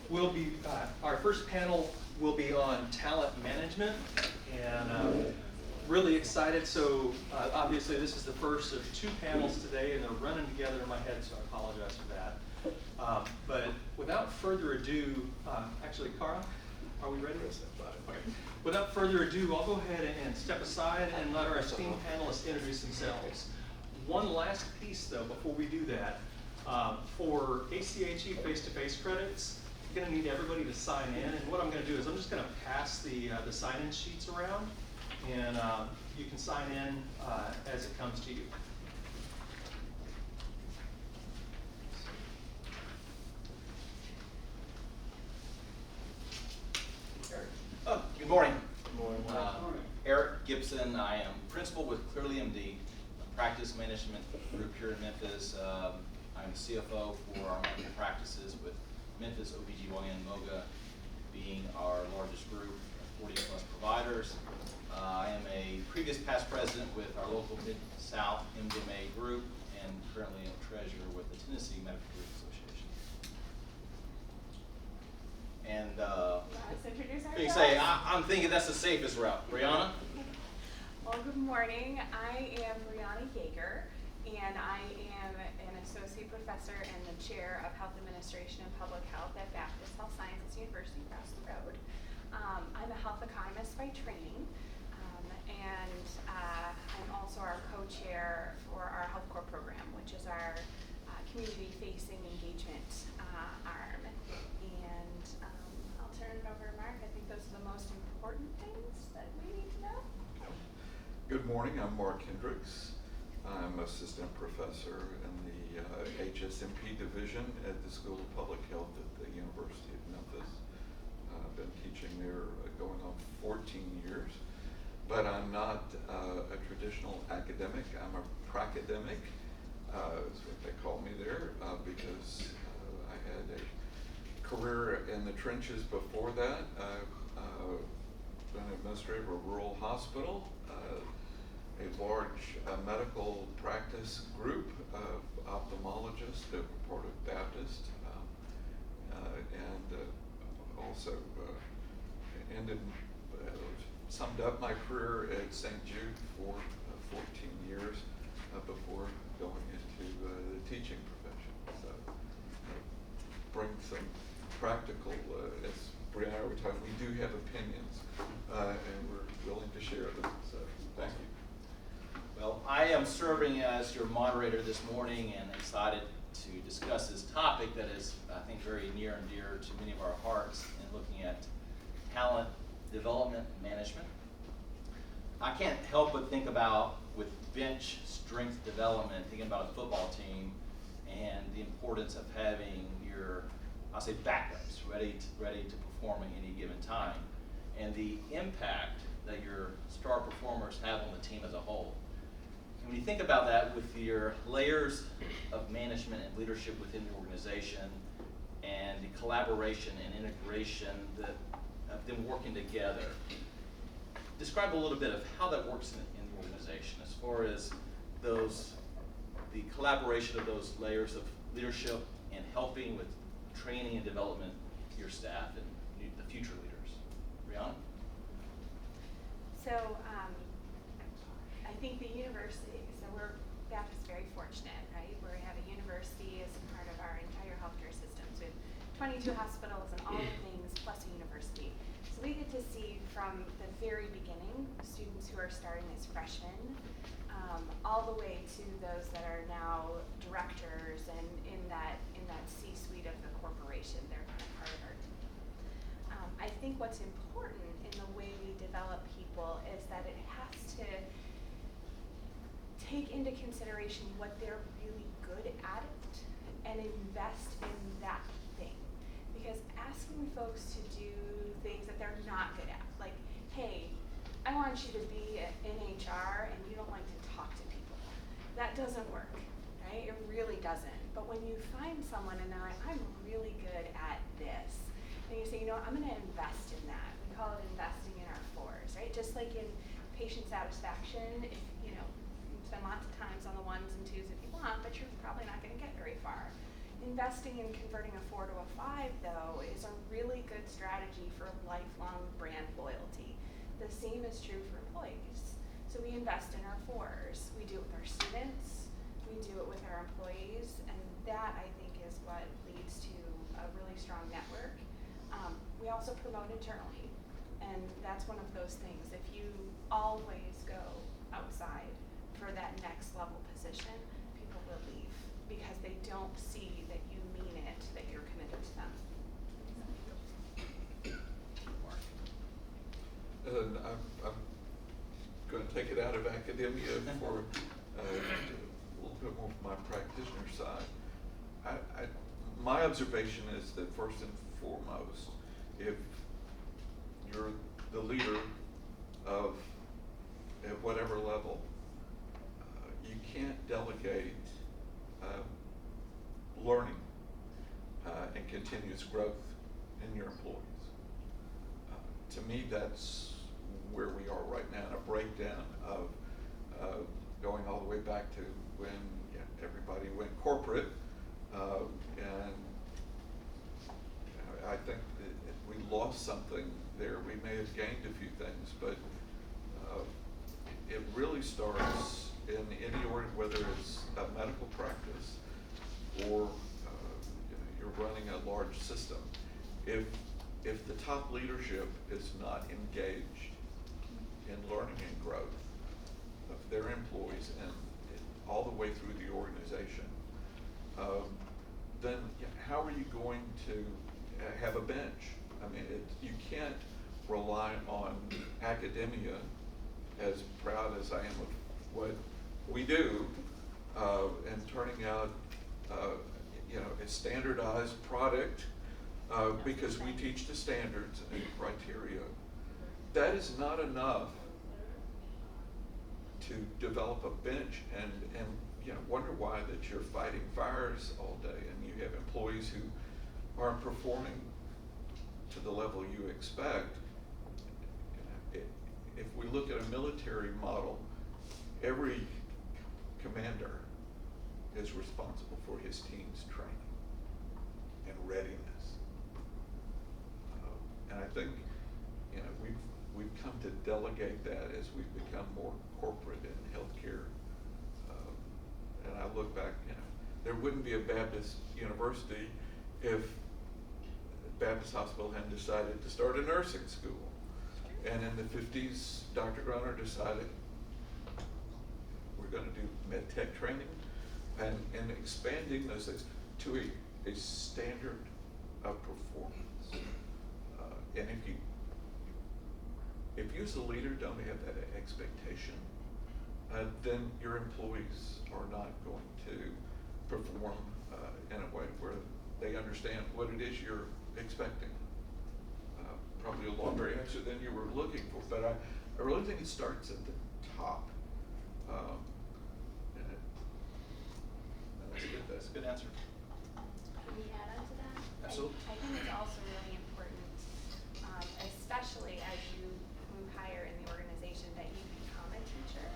We'll be, our first panel will be on talent management, and really excited. So obviously this is the first of two panels today, and they're running together in my head, so I apologize for that. But without further ado, actually, Cara, are we ready? Okay. Without further ado, I'll go ahead and step aside and let our esteemed panelists introduce themselves. One last piece, though, before we do that. For ACHE face-to-face credits, I'm going to need everybody to sign in. And what I'm going to do is I'm just going to pass the sign-in sheets around, and you can sign in as it comes to you. Oh, good morning. Good morning. Eric Gibson. I am principal with Clearly MD, a practice management group here in Memphis. I'm the CFO for our medical practices, with Memphis OBGYN MOGA being our largest group, 40 plus providers. I am a previous past president with our local Mid-South MDMA group, and currently am treasurer with the Tennessee Medical Group Association. And you say, I'm thinking that's the safest route. Brianna? Well, good morning. I am Brianna Yeager, and I am an associate professor and the chair of Health Administration and Public Health at Baptist Health Sciences University across the road. I'm a health economist by training, and I'm also our co-chair for our Health Corps program, which is our community-facing engagement arm. And I'll turn it over to Mark. I think those are the most important things that we need to know. Good morning, I'm Mark Hendricks. I'm assistant professor in the HSMP division at the School of Public Health at the University of Memphis. I've been teaching there going on 14 years, but I'm not a traditional academic. I'm a pracademic, is what they call me there, because I had a career in the trenches before that. Been an administrator of a rural hospital, a large medical practice group of ophthalmologists that were part of Baptist, and also summed up my career at St. Jude for 14 years before going into the teaching profession. So bring some practical, as Brianna were talking, we do have opinions, and we're willing to share them. So thank you. Well, I am serving as your moderator this morning and excited to discuss this topic that is, I think, very near and dear to many of our hearts in looking at talent development and management. I can't help but think about, with bench strength development, thinking about a football team and the importance of having your, I'll say, backups ready to perform at any given time, and the impact that your star performers have on the team as a whole. And when you think about that with your layers of management and leadership within the organization and the collaboration and integration that of them working together, describe a little bit of how that works in the organization as far as the collaboration of those layers of leadership and helping with training and development of your staff and the future leaders. Brianna? So I think the university, so Baptist is very fortunate, right? We have a university as part of our entire healthcare system. So we have 22 hospitals and all the things plus a university. So we get to see from the very beginning students who are starting as freshmen all the way to those that are now directors and in that C-suite of the corporation. They're kind of part of our team. I think what's important in the way we develop people is that it has to take into consideration what they're really good at and invest in that thing. Because asking folks to do things that they're not good at, like, hey, I want you to be in HR and you don't like to talk to people. That doesn't work, right? It really doesn't. But when you find someone and they're like, I'm really good at this, and you say, you know, I'm going to invest in that. We call it investing in our fours, right? Just like in patient satisfaction, if you know, you spend lots of times on the ones and twos if you want, but you're probably not going to get very far. Investing in converting a 4 to a 5, though, is a good strategy for lifelong brand loyalty. The same is true for employees. So we invest in our fours. We do it with our students. We do it with our employees. And that, I think, is what leads to a really strong network. We also promote internally. And that's one of those things. If you always go outside for that next level position, people will leave because they don't see that you mean it, that you're committed to them. And I'm going to take it out of academia for a little bit more from my practitioner side. My observation is that first and foremost, if you're the leader of at whatever level, you can't delegate learning and continuous growth in your employees. To me, that's where we are right now, in a breakdown of going all the way back to when everybody went corporate, and I think that we lost something there. We may have gained a few things, but it really starts in any order, whether it's a medical practice or you're running a large system. If the top leadership is not engaged in learning and growth of their employees and all the way through the organization, then how are you going to have a bench? I mean, you can't rely on academia, as proud as I am of what we do, and turning out a standardized product because we teach the standards and criteria. That is not enough to develop a bench and wonder why that you're fighting fires all day and you have employees who aren't performing to the level you expect. If we look at a military model, every commander is responsible for his team's training and readiness. And I think we've come to delegate that as we've become more corporate in healthcare. And I look back, there wouldn't be a Baptist university if Baptist Hospital hadn't decided to start a nursing school. And in the 50s, Dr. Groner decided we're going to do med tech training and expanding those things to a standard of performance. And if you as a leader don't have that expectation, then your employees are not going to perform in a way where they understand what it is you're expecting. Probably a longer answer than you were looking for, but I really think it starts at the top. And That's a good answer. Can we add on to that? Absolutely. I think it's also really important, especially as you move higher in the organization, that you become a teacher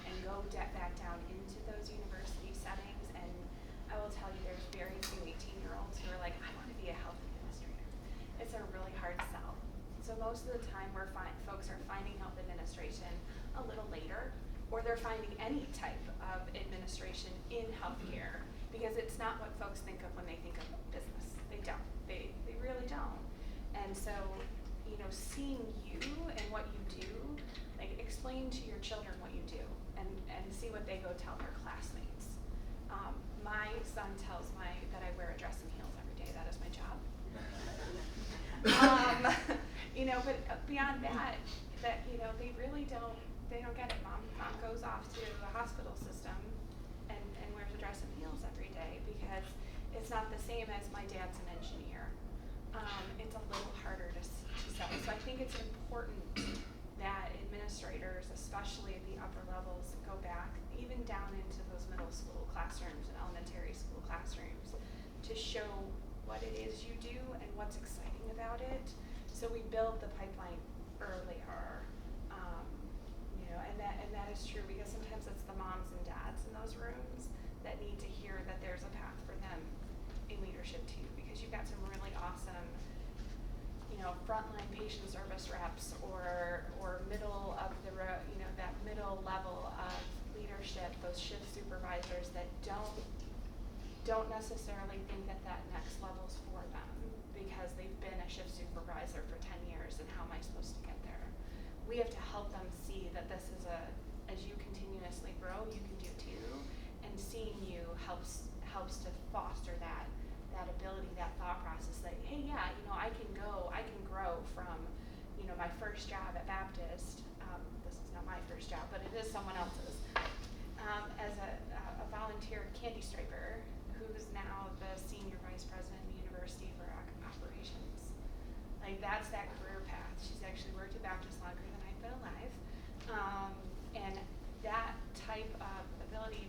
and go back down into those university settings. And I will tell you, there's very few 18-year-olds who are like, I want to be a health administrator. It's a really hard sell. So most of the time, folks are finding health administration a little later, or they're finding any type of administration in healthcare, because it's not what folks think of when they think of business. They don't. They really don't. And so, seeing you and what you do, like explain to your children what you do, and see what they go tell their classmates. My son tells that I wear a dress and heels every day. That is my job. But beyond that, they really don't get it. Mom goes off to the hospital system and wears a dress and heels every day because it's not the same as my dad's an engineer. It's a little harder to sell. So I think it's important that administrators, especially at the upper levels, go back even down into those middle school classrooms and elementary school classrooms to show what it is you do and what's exciting about it. So we build the pipeline earlier, and that is true because sometimes it's the moms and dads in those rooms that need to hear that there's a path for them in leadership too, because you've got some really awesome frontline patient service reps or middle of the road, that middle level of leadership, those shift supervisors that don't necessarily think that next level's for them because they've been a shift supervisor for 10 years and how am I supposed to get there? We have to help them see that this is as you continuously grow, you can do too, and seeing you helps to foster that ability, that thought process that, hey, yeah, I can grow from, my first job at Baptist, this is not my first job, but it is someone else's, as a volunteer candy striper who's now the senior vice president of the university for operations. Like, that's that career path. She's actually worked at Baptist longer than I've been alive. And that type of ability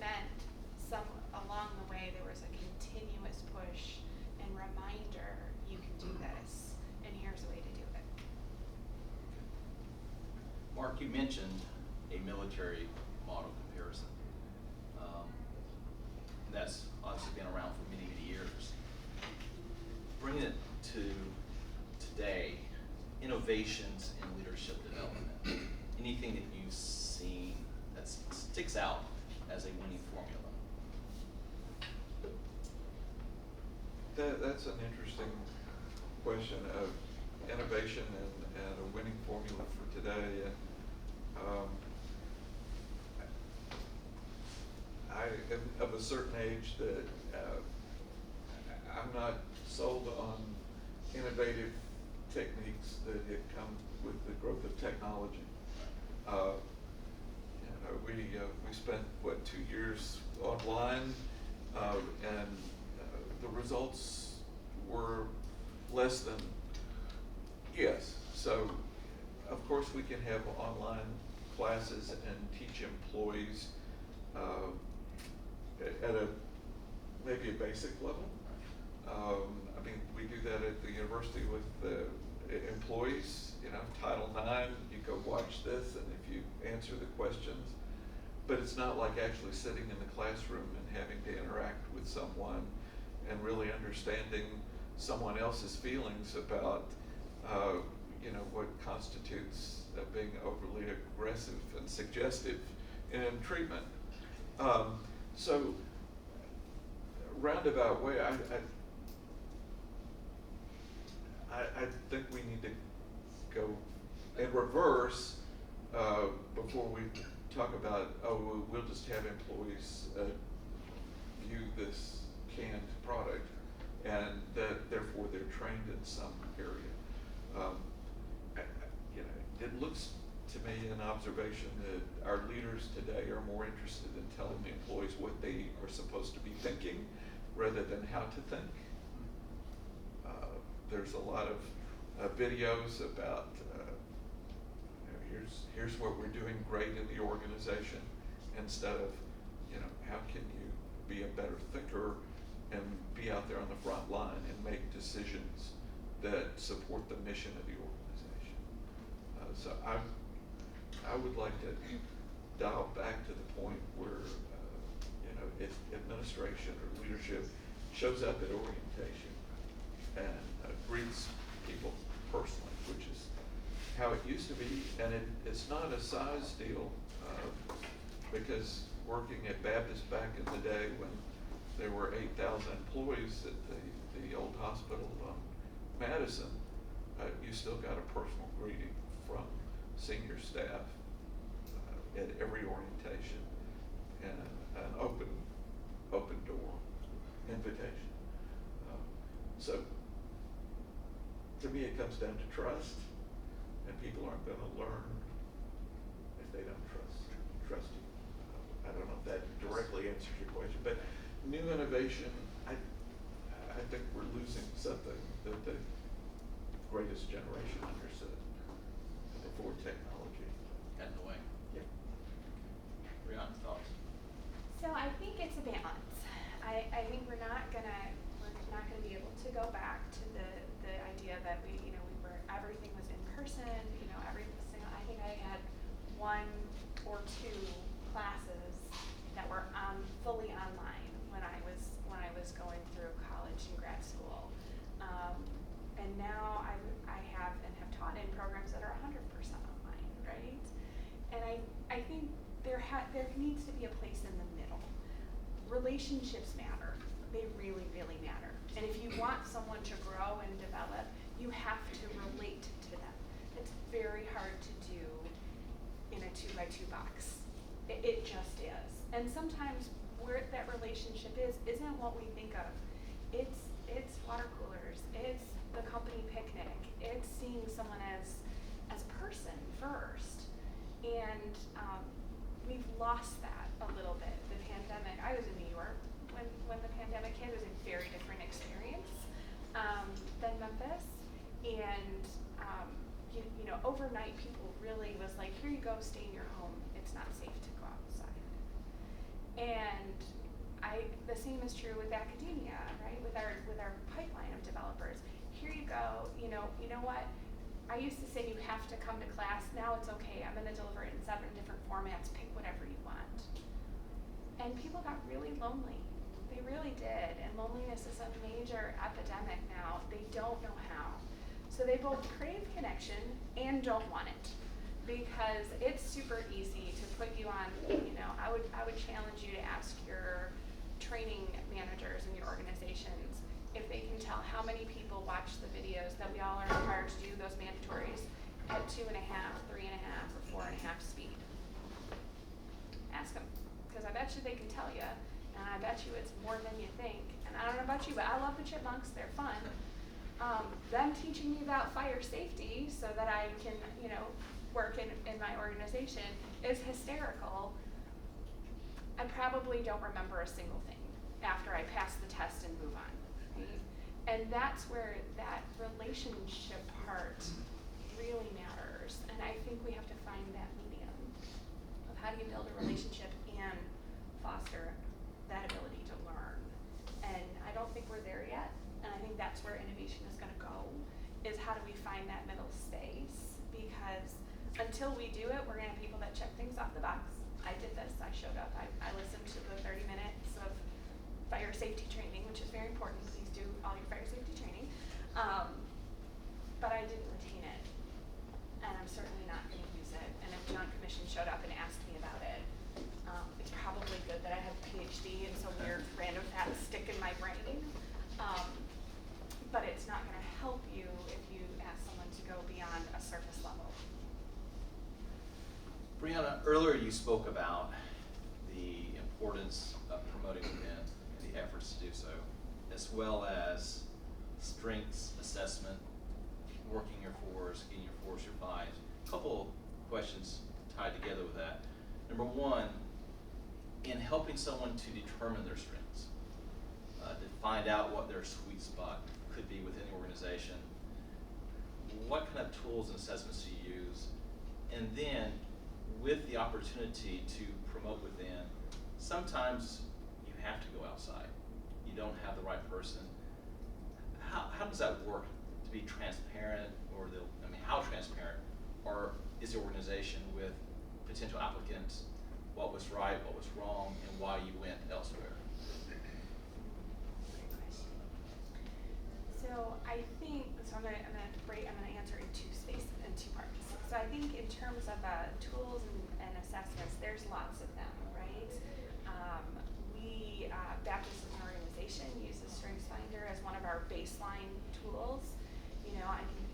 meant along the way there was a continuous push and reminder, you can do this, and here's a way to do it. Mark, you mentioned a military model comparison. That's obviously been around for many, many years. Bringing it to today, innovations in leadership development. Anything that you've seen that sticks out as a winning formula? That's an interesting question of innovation and a winning formula for today. And I am of a certain age that I'm not sold on innovative techniques that have come with the growth of technology. We spent 2 years online, and the results were less than yes. So, of course, we can have online classes and teach employees at maybe a basic level. We do that at the university with the employees. Title IX, you go watch this, and if you answer the questions, but it's not like actually sitting in the classroom and having to interact with someone and really understanding someone else's feelings about what constitutes being overly aggressive and suggestive in treatment. So, roundabout way, I think we need to go in reverse before we talk about, we'll just have employees view this canned product and that therefore they're trained in some area. It looks to me an observation that our leaders today are more interested in telling the employees what they are supposed to be thinking rather than how to think. There's a lot of videos about here's what we're doing great in the organization, instead of how can you be a better thinker and be out there on the front line and make decisions that support the mission of the organization. So I would like to dial back to the point where if administration or leadership shows up at orientation and greets people personally, which is how it used to be, and it's not a size deal, because working at Baptist back in the day when there were 8,000 employees at the old hospital on Madison, you still got a personal greeting from senior staff at every orientation, and an open door invitation. So to me, it comes down to trust, and people aren't going to learn if they don't trust you. I don't know if that directly answers your question, but new innovation, I think we're losing something that the greatest generation understood before technology Got in the way. Yeah. Brianna, thoughts? So I think it's a balance. I think we're not gonna be able to go back to the idea that we were, everything was in person, I think I had 1 or 2 classes that were fully online when I was going through college and grad school. And now I think there needs to be a place in the middle. Relationships matter. They really, really matter. And if you want someone to grow and develop, you have to relate to them. It's very hard to do in a 2x2 box. It just is. And sometimes where that relationship isn't what we think of. It's water coolers. It's the company picnic. It's seeing someone as a person first. And we've lost that a little bit. The pandemic. I was in New York when the pandemic hit. It was a very different experience than Memphis. And you know, overnight people really was like, here you go, stay in your home. It's not safe to go outside. And the same is true with academia, right? With our pipeline of developers. Here you go. You know what? I used to say you have to come to class. Now it's okay. I'm going to deliver it in 7 different formats. Pick whatever you want. And people got really lonely. They really did. And loneliness is a major epidemic now. They don't know how. So they both crave connection and don't want it, because it's super easy to put you on, you know, I would challenge you to ask your training managers in your organizations if they can tell how many people watch the videos that we all are required to do those mandatories at 2.5, 3.5, or 4.5 speed. Ask them, because I bet you they can tell you, and I bet you it's more than you think. And I don't know about you, but I love the chipmunks, they're fun. Them teaching me about fire safety so that I can, you know, work in my organization is hysterical. I probably don't remember a single thing after I pass the test and move on. Right? And that's where that relationship part really matters. And I think we have to find that medium of how do you build a relationship and foster that ability to learn. And I don't think we're there yet. And I think that's where innovation is going to go, is how do we find that middle space? Because until we do it, we're going to have people that check things off the box. I did this, I showed up, I listened to the 30 minutes of fire safety training, which is very important. Please do all your fire safety training. But I didn't retain it. And I'm certainly not going to use it. And if John Commission showed up and asked me about it, it's probably good that I have a PhD and some weird random facts stick in my brain. But it's not going to help you if you ask someone to go beyond a surface level. Brianna, earlier you spoke about the importance of promoting within and the efforts to do so, as well as strengths assessment, working your fours, getting your fours, your fives. A couple questions tied together with that. Number one, in helping someone to determine their strengths, to find out what their sweet spot could be within the organization, what kind of tools and assessments do you use? And then, with the opportunity to promote within, sometimes you have to go outside. You don't have the right person. How does that work? To be transparent, or how transparent, or is the organization with potential applicants what was right, what was wrong, and why you went elsewhere? Great question. So I think, I'm gonna answer in two parts. So I think in terms of tools and assessments, there's lots of them, right? We, Baptist as an organization, uses StrengthsFinder as one of our baseline tools. You know,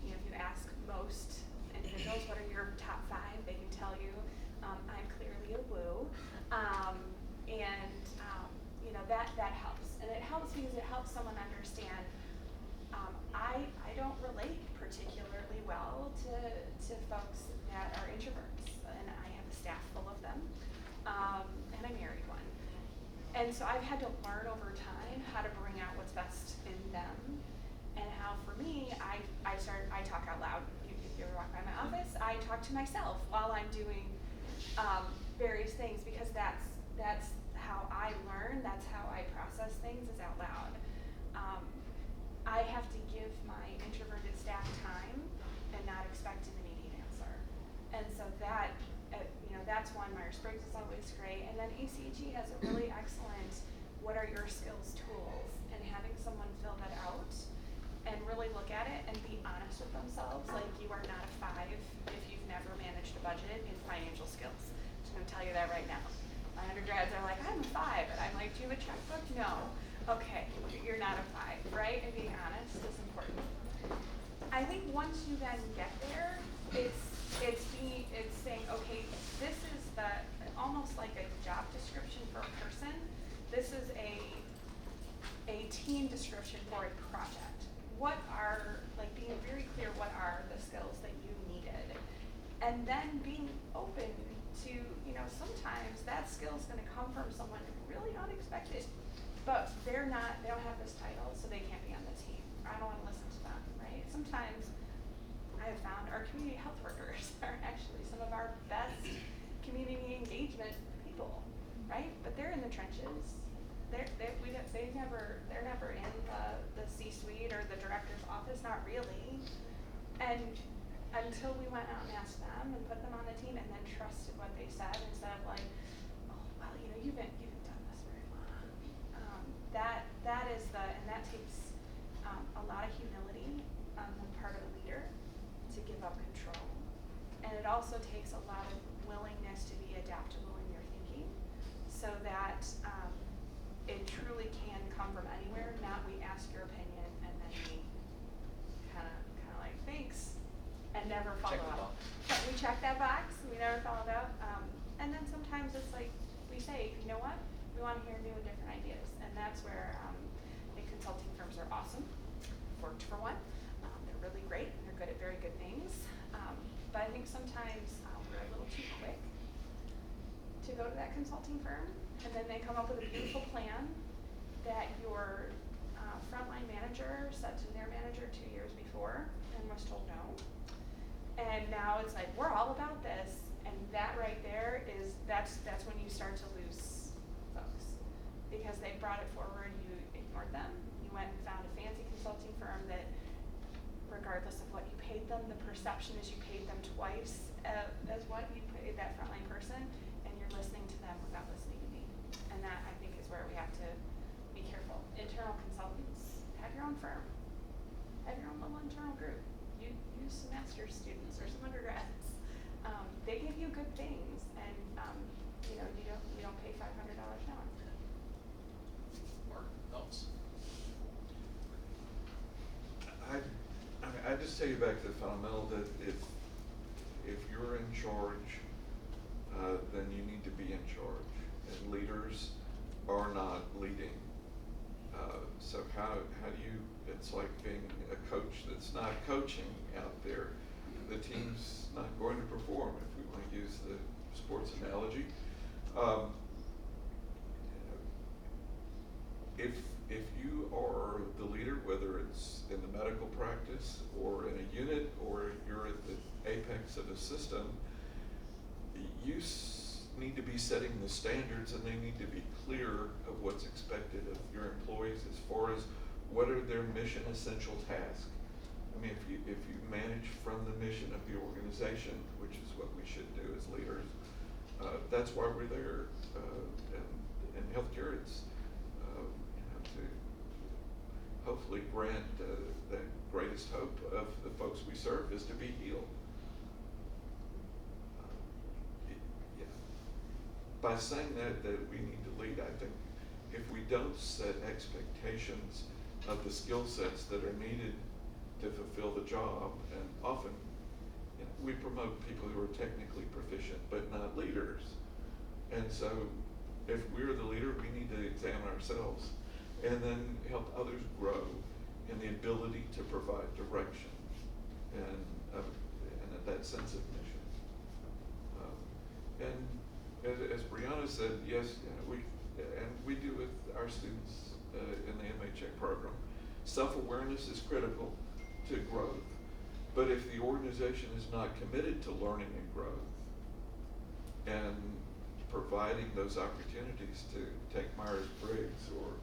if you ask most individuals, what are your top 5, they can tell you, I'm clearly a woo. You know, that helps. And it helps because it helps someone understand, I don't relate particularly well to folks that are introverts, and I have a staff full of them, and I married one. And so I've had to learn over time how to bring out what's best in them, and how for me, I talk out loud. If you ever walk by my office, I talk to myself while I'm doing various things, because that's how I learn, that's how I process things, is out loud. I have to give my introverted staff time and not expect an immediate answer. And so that, that's one. Myers-Briggs is always great. And then ACG has a really excellent, what are your skills tools? And having someone fill that out and really look at it and be honest with themselves. Like, you are not a 5 if you've never managed a budget in financial skills. It's gonna tell you that right now. My undergrads are like, I'm a 5, and I'm like, do you have a checkbook? No. Okay, you're not a 5, right? And being honest is important. I think once you then get there, it's saying, okay, this is almost like a job description for a person. This is a team description for a project. What are, like, being very clear, what are the skills that you needed? And then being open to, sometimes that skill is gonna come from someone really unexpected, but they don't have this title, so they can't be on the team. I don't wanna listen to them, right? Sometimes I have found our community health workers are actually some of our best community engagement people, right? But they're in the trenches. They're never in the C-suite or the director's office, not really. And until we went out and asked them and put them on the team and then trusted what they said instead of like, oh, well, you haven't done this very long. That takes a lot of humility on the part of a leader to give up control. And it also takes a lot of willingness to be adaptable in your thinking so that it truly can come from anywhere, not we ask your opinion and then we kind of like, thanks, and never follow up. We check that box, we never followed up. And then sometimes it's like we say, you know what, we want to hear new and different ideas. And that's where the consulting firms are awesome. Worked for one. They're really great. They're good at very good things. But I think sometimes we're a little too quick to go to that consulting firm, and then they come up with a beautiful plan that your frontline manager said to their manager 2 years before and was told no. And now it's like, we're all about this, and that right there that's when you start to lose folks. Because they brought it forward, you ignored them. You went and found a fancy consulting firm that, regardless of what you paid them, the perception is you paid them twice as what you paid that frontline person, and you're listening to them without listening to me. And that, I think, is where we have to be careful. Internal consultants, have your own firm. Have your own little internal group. Use some master's students or some undergrads. They give you good things, and you don't pay $500 an hour. Mark, thoughts? I just take you back to the fundamental that if you're in charge, then you need to be in charge, and leaders are not leading. So how do you? It's like being a coach that's not coaching out there. The team's not going to perform, if we want to use the sports analogy. If you are the leader, whether it's in the medical practice or in a unit or you're at the apex of a system, you need to be setting the standards, and they need to be clear of what's expected of your employees as far as what are their mission essential tasks. I mean, if you manage from the mission of the organization, which is what we should do as leaders, that's why we're there. In healthcare, it's to hopefully grant the greatest hope of the folks we serve is to be healed. By saying that we need to lead, I think if we don't set expectations of the skill sets that are needed to fulfill the job, and often we promote people who are technically proficient but not leaders. And so if we're the leader, we need to examine ourselves and then help others grow in the ability to provide direction and that sense of mission. And as Brianna said, yes, we do with our students in the MHCE program. Self-awareness is critical to growth, but if the organization is not committed to learning and growth and providing those opportunities to take Myers-Briggs, or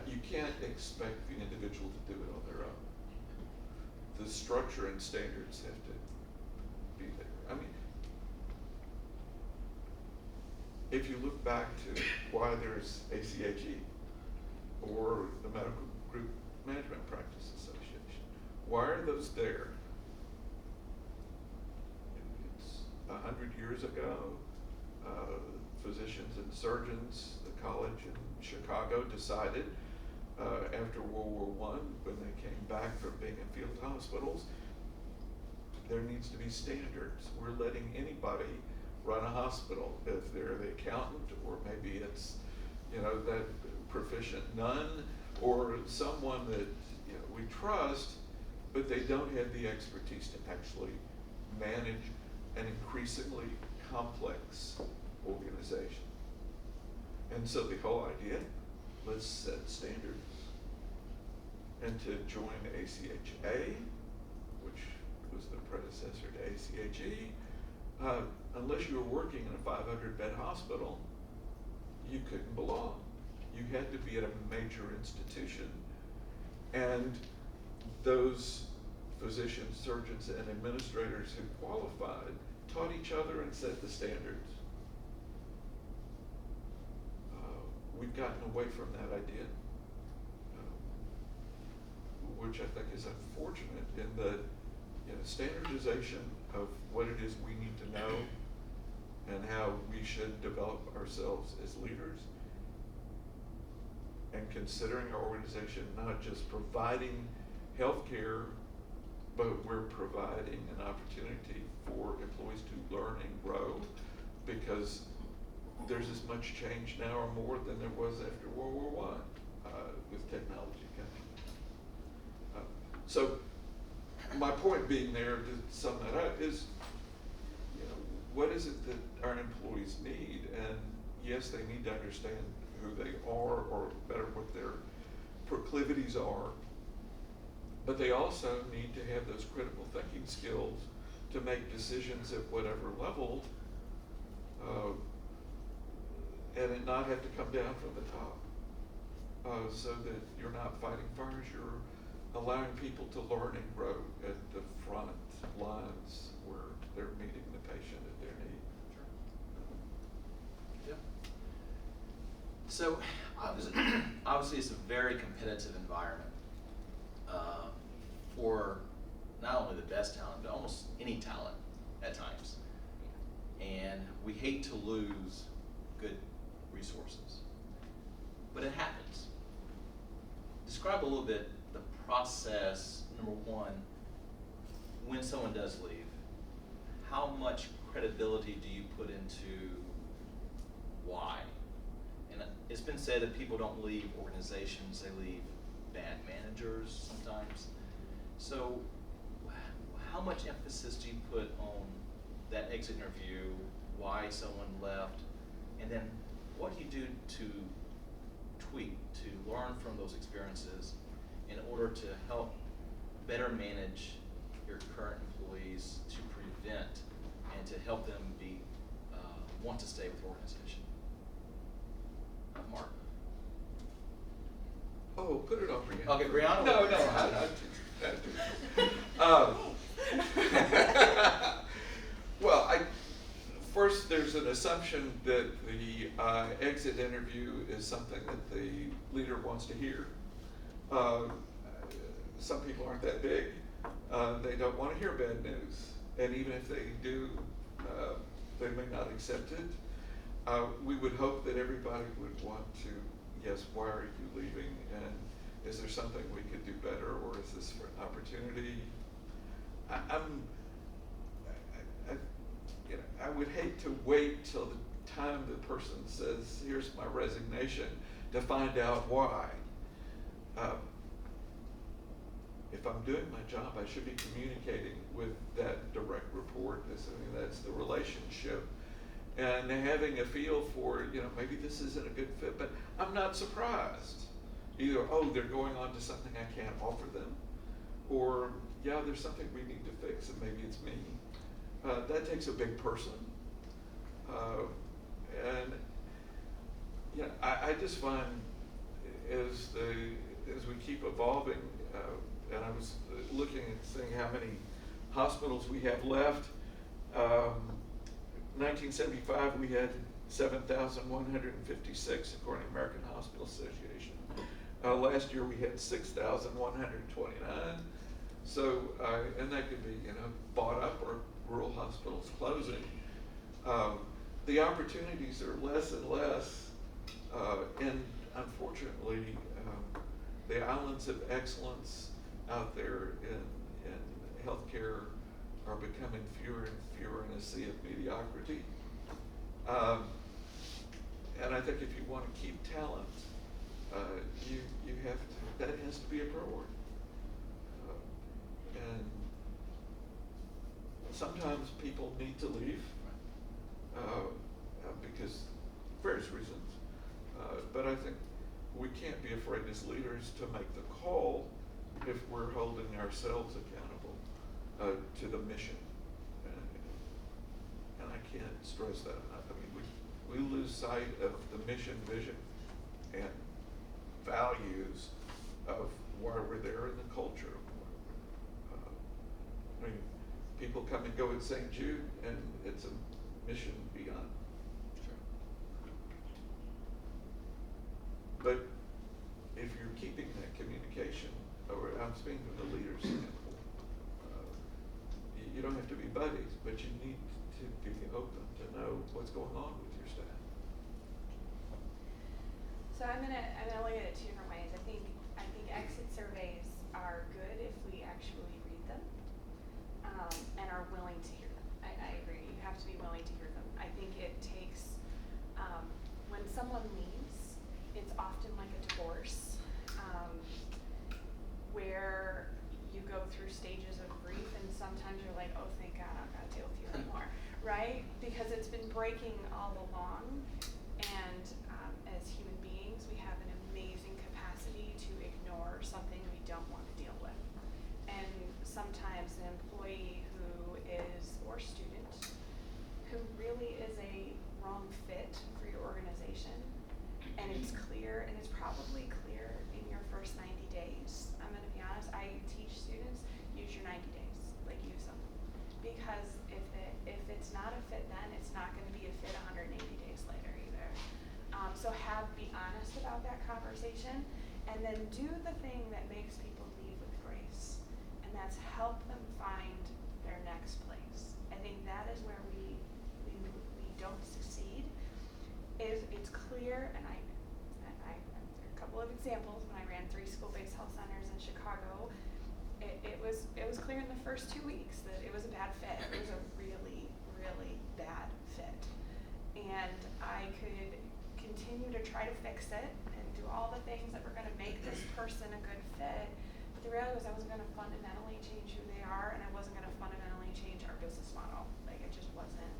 you can't expect the individual to do it on their own. The structure and standards have to be there. I mean, if you look back to why there's ACHE or the Medical Group Management Practice Association, why are those there? It's 100 years ago. physicians and surgeons, the college in Chicago decided after World War I, when they came back from being in field hospitals, there needs to be standards. We're letting anybody run a hospital, if they're the accountant, or maybe it's, you know, that proficient nun, or someone that, you know, we trust, but they don't have the expertise to actually manage an increasingly complex organization. And so the whole idea, let's set standards. And to join ACHA, which was the predecessor to ACHE, unless you were working in a 500-bed hospital, you couldn't belong. You had to be at a major institution. And those physicians, surgeons, and administrators who qualified taught each other and set the standards. We've gotten away from that idea, which I think is unfortunate in the, you know, standardization of what it is we need to know and how we should develop ourselves as leaders, and considering our organization not just providing healthcare, but we're providing an opportunity for employees to learn and grow, because there's as much change now or more than there was after World War I with technology coming. So my point being there, to sum that up, is, you know, what is it that our employees need? And yes, they need to understand who they are, or better, what their proclivities are, but they also need to have those critical thinking skills to make decisions at whatever level, and it not have to come down from the top, so that you're not fighting fires, you're allowing people to learn and grow at the front lines where they're meeting the patient at their need. Sure. Yeah. So obviously it's a very competitive environment for not only the best talent, but almost any talent at times. And we hate to lose good resources, but it happens. Describe a little bit the process, number one, when someone does leave, how much credibility do you put into why? And it's been said that people don't leave organizations, they leave bad managers sometimes. So how much emphasis do you put on that exit interview, why someone left, and then what do you do to tweak, to learn from those experiences in order to help better manage your current employees, to prevent and to help them be want to stay with the organization? Mark? Oh, put it on Brianna. Okay, Brianna. No, well, first there's an assumption that the exit interview is something that the leader wants to hear. Some people aren't that big. They don't want to hear bad news. And even if they do, they may not accept it. We would hope that everybody would want to, yes, why are you leaving? And is there something we could do better, or is this for an opportunity? I would hate to wait till the time the person says, here's my resignation, to find out why. If I'm doing my job, I should be communicating with that direct report. That's the relationship. And having a feel for, maybe this isn't a good fit, but I'm not surprised. Either, oh, they're going on to something I can't offer them, or, yeah, there's something we need to fix, and maybe it's me. That takes a big person. And I just find as we keep evolving, and I was looking and seeing how many hospitals we have left. 1975, we had 7,156, according to American Hospital Association. Last year, we had 6,129. So, and that could be, bought up or rural hospitals closing. the opportunities are less and less, and unfortunately, the islands of excellence out there in healthcare are becoming fewer and fewer in a sea of mediocrity. And I think if you want to keep talent, you have to, that has to be a priority. And sometimes people need to leave because various reasons. But I think we can't be afraid as leaders to make the call if we're holding ourselves accountable to the mission. And I can't stress that enough. I mean, we lose sight of the mission, vision, and values of why we're there in the culture. I mean, people come and go at St. Jude, and it's a mission beyond. Sure. But if you're keeping that communication, or I'm speaking to the leaders example, you don't have to be buddies, but you need to be open to know what's going on with your staff. So I'm gonna look at it two different ways. I think exit surveys are good if we actually read them and are willing to hear them. I agree. You have to be willing to hear them. I think it takes when someone leaves, it's often like a divorce where you go through stages of grief, and sometimes you're like, oh, thank God, I don't gotta deal with you anymore, right? Because it's been breaking all along, and as human beings, we have an amazing capacity to ignore something we don't want to deal with. And sometimes an employee who is, or student, who really is a wrong fit for your organization, and it's clear, and it's probably clear in your first 90 days. I'm gonna be honest, I teach students, use your 90 days, like use them. Because if it's not a fit then, it's not gonna be a fit 180 days later either. So be honest about that conversation, and then do the thing that makes people leave with grace, and that's help them find their next place. I think that is where we don't succeed. Is it's clear, and I there are a couple of examples when I ran 3 school-based health centers in Chicago. It was clear in the first 2 weeks that it was a bad fit. It was a really, really bad fit, and I could continue to try to fix it and do all the things that were going to make this person a good fit. But the reality was I wasn't going to fundamentally change who they are, and I wasn't going to fundamentally change our business model. Like, it just wasn't.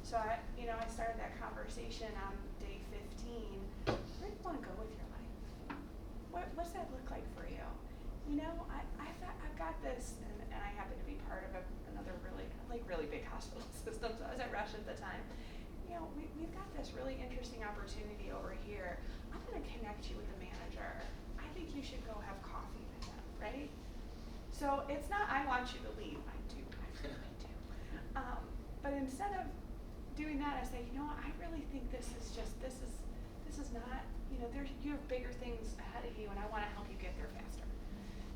So I started that conversation on day 15. Where do you want to go with your life? What's that look like for you? I've got this, and I happen to be part of another really big hospital system. So I was at Rush at the time. We've got this really interesting opportunity over here. I'm going to connect you with the manager. I think you should go have coffee with them, right? So it's not, I want you to leave. I do. But instead of doing that, I say, I really think this is not, you have bigger things ahead of you, and I want to help you get there faster.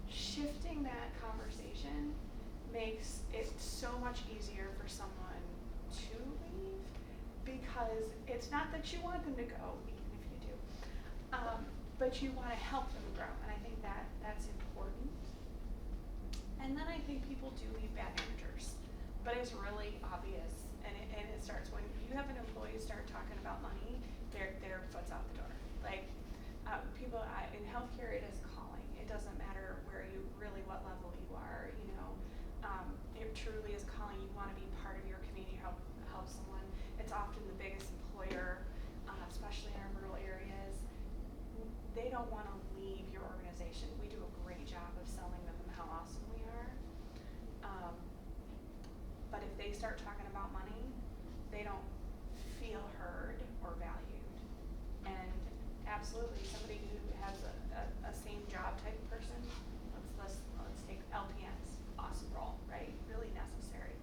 Shifting that conversation makes it so much easier for someone to leave, because it's not that you want them to go, even if you do, but you want to help them grow, and I think that's important. And then I think people do leave bad managers, but it's really obvious, and it starts when you have an employee start talking about money, their foot's out the door. Like, people in healthcare, it is calling. It doesn't matter what level you are. It truly is calling. You want to be part of your community, help someone. It's often the biggest employer, especially in our rural areas. They don't want to leave your organization. We do a great job of selling them how awesome we are. But if they start talking about money, they don't feel heard or valued. And absolutely, somebody who has a same job type of person, let's take LPNs, awesome role, right? Really necessary.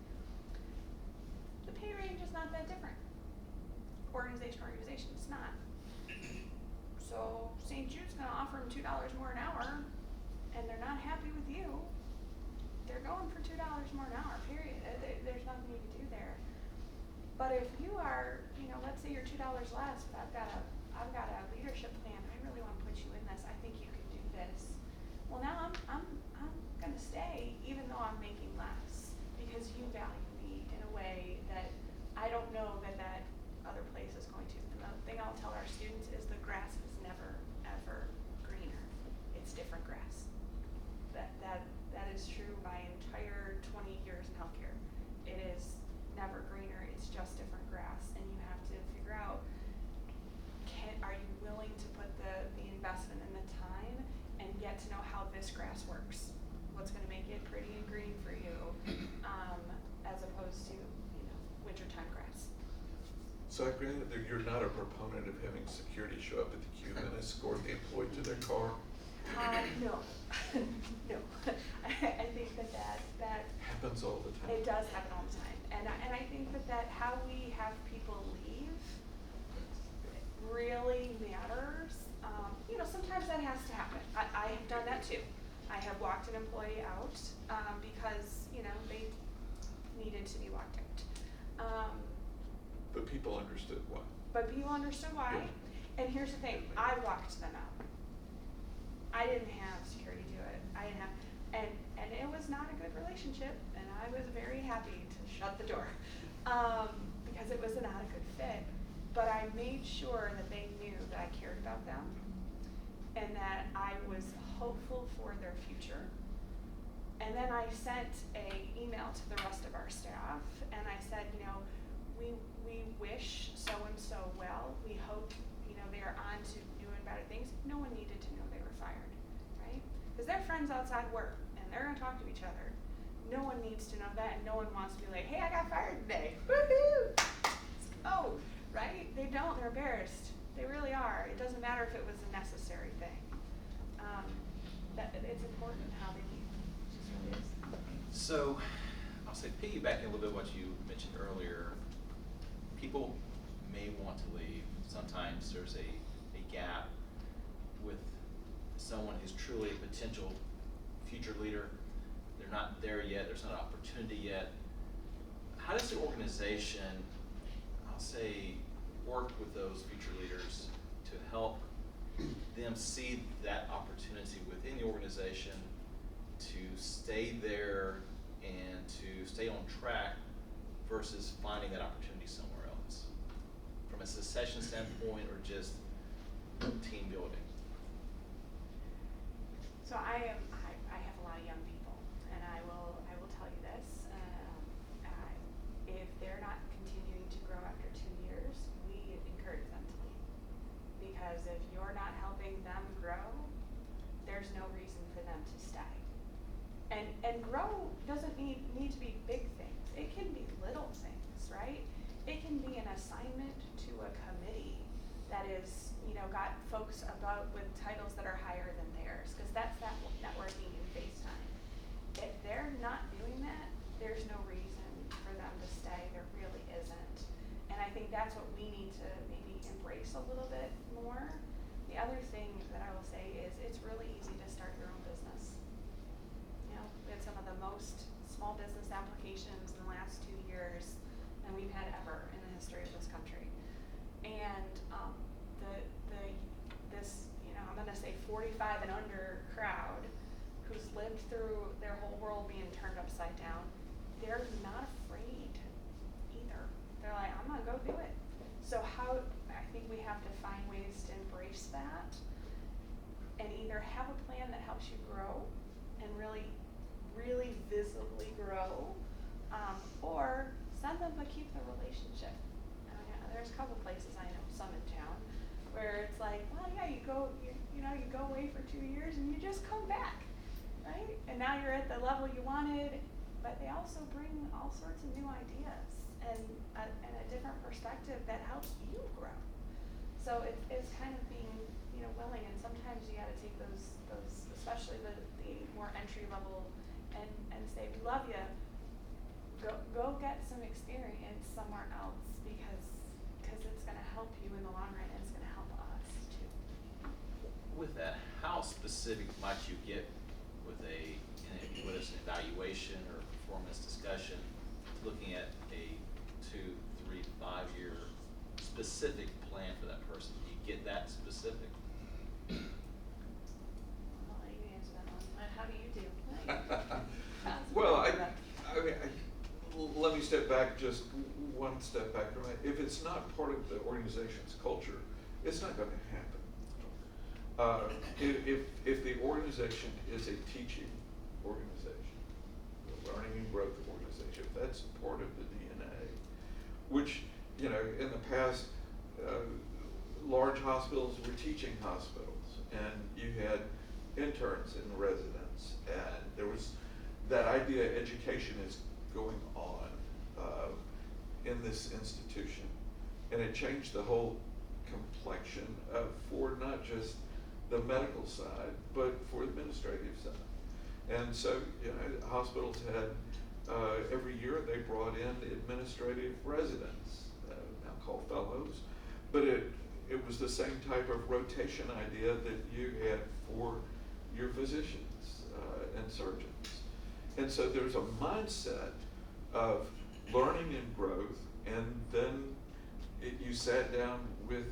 The pay range is not that different. Organization, it's not. So St. Jude's going to offer them $2 more an hour, and they're not happy with you. They're going for $2 more an hour, period. There's nothing you can do there. But if you are, let's say you're $2 less, but I've got a leadership plan. I really want to put you in this. I think you can do this. Well, now I'm gonna stay even though I'm making less because you value me in a way that I don't know that other place is going to. And the thing I'll tell our students is the grass is never ever greener. It's different grass. That is true my entire 20 years in healthcare. It is never greener. It's just different grass, and you have to figure out: are you willing to put the investment and the time and get to know how this grass works? What's going to make it pretty and green for you, as opposed to wintertime grass. So I granted that you're not a proponent of having security show up at the cube and escort the employee to their car? No, no. I think that Happens all the time. it does happen all the time, and I think that how we have people leave really matters. Sometimes that has to happen. I have done that too. I have walked an employee out because they needed to be walked out. But people understood why. But people understood why. Yeah. And here's the thing: I walked them out. I didn't have security do it. I didn't have, and it was not a good relationship. And I was very happy to shut the door because it was not a good fit. But I made sure that they knew that I cared about them and that I was hopeful for their future. And then I sent an email to the rest of our staff, and I said, we wish so-and-so well. We hope, they are on to new and better things. No one needed to know they were fired, right? Because they're friends outside work, and they're going to talk to each other. No one needs to know that, and no one wants to be like, hey, I got fired today. Woohoo! Oh, right? They don't. They're embarrassed. They really are. It doesn't matter if it was a necessary thing. That it's important how they leave. It just really is. So, I'll say piggybacking a little bit what you mentioned earlier, people may want to leave. Sometimes there's a gap with someone who's truly a potential future leader. They're not there yet. There's not an opportunity yet. How does the organization, I'll say, work with those future leaders to help them see that opportunity within the organization to stay there and to stay on track versus finding that opportunity somewhere else? From a succession standpoint or just team building? So I have a lot of young people, and I will tell you this: if they're not continuing to grow after 2 years, we encourage them to leave. Because if you're not helping them grow, there's no reason for them to stay. And grow doesn't need to be big things. It can be little things, right? It can be an assignment to a committee that is, got folks with titles that are higher than theirs, because that's that networking and FaceTime. If they're not doing that, there's no reason for them to stay. There really isn't. And I think that's what we need to maybe embrace a little bit more. The other thing that I will say is it's really easy to start your own business. We had some of the most small business applications in the last 2 years than we've had ever in the history of this country. And this I'm going to say 45 and under crowd who's lived through their whole world being turned upside down, they're not afraid either. They're like, I'm going to go do it. So I think we have to find ways to embrace that and either have a plan that helps you grow and really, really visibly grow, or send them but keep the relationship. There's a couple places I know, some in town, where it's like, well, yeah, you go away for 2 years and you just come back, right? And now you're at the level you wanted, but they also bring all sorts of new ideas and a different perspective that helps you grow. So it's kind of being, willing, and sometimes you got to take those, especially the more entry level, and say, we love you. Go get some experience somewhere else because it's going to help you in the long run, and it's going to help us too. With that, how specific might you get with whether it's an evaluation or performance discussion, looking at a 2, 3, 5-year specific plan for that person? Do you get that specific? I'll let you answer that one. How do you do? Well, let me step back, just one step back. If it's not part of the organization's culture, it's not going to happen. If the organization is a teaching organization, a learning and growth organization, if that's part of the DNA, which, you know, in the past, large hospitals were teaching hospitals, and you had interns and residents, and there was that idea education is going on in this institution, and it changed the whole complexion for not just the medical side, but for the administrative side. And so, you know, hospitals had every year they brought in administrative residents, now called fellows, but it was the same type of rotation idea that you had for your physicians and surgeons. And so there's a mindset of learning and growth, and then you sat down with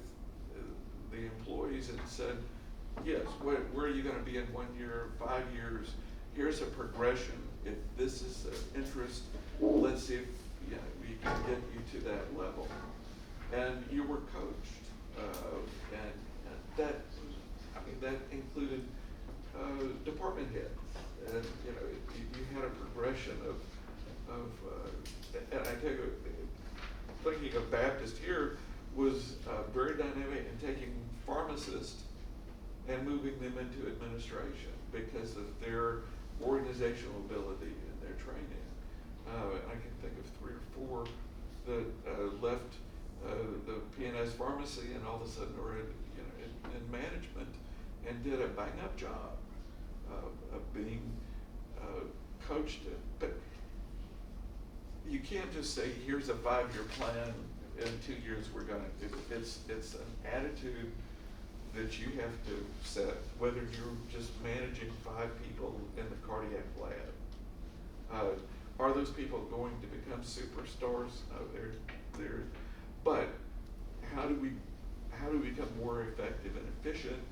the employees and said, yes, where are you going to be in 1 year, 5 years? Here's a progression. If this is an interest, let's see if we can get you to that level. And you were coached, and that, I mean, that included department heads. And you know, you had a progression of and I tell you, thinking of Baptist here was very dynamic in taking pharmacists and moving them into administration because of their organizational ability and their training. I can think of 3 or 4 that left the P&S pharmacy and all of a sudden were in management and did a bang-up job of being coached. But you can't just say, here's a 5-year plan, in 2 years we're gonna do it. It's an attitude that you have to set, whether you're just managing 5 people in the cardiac lab. Are those people going to become superstars? No, they're, but how do we become more effective and efficient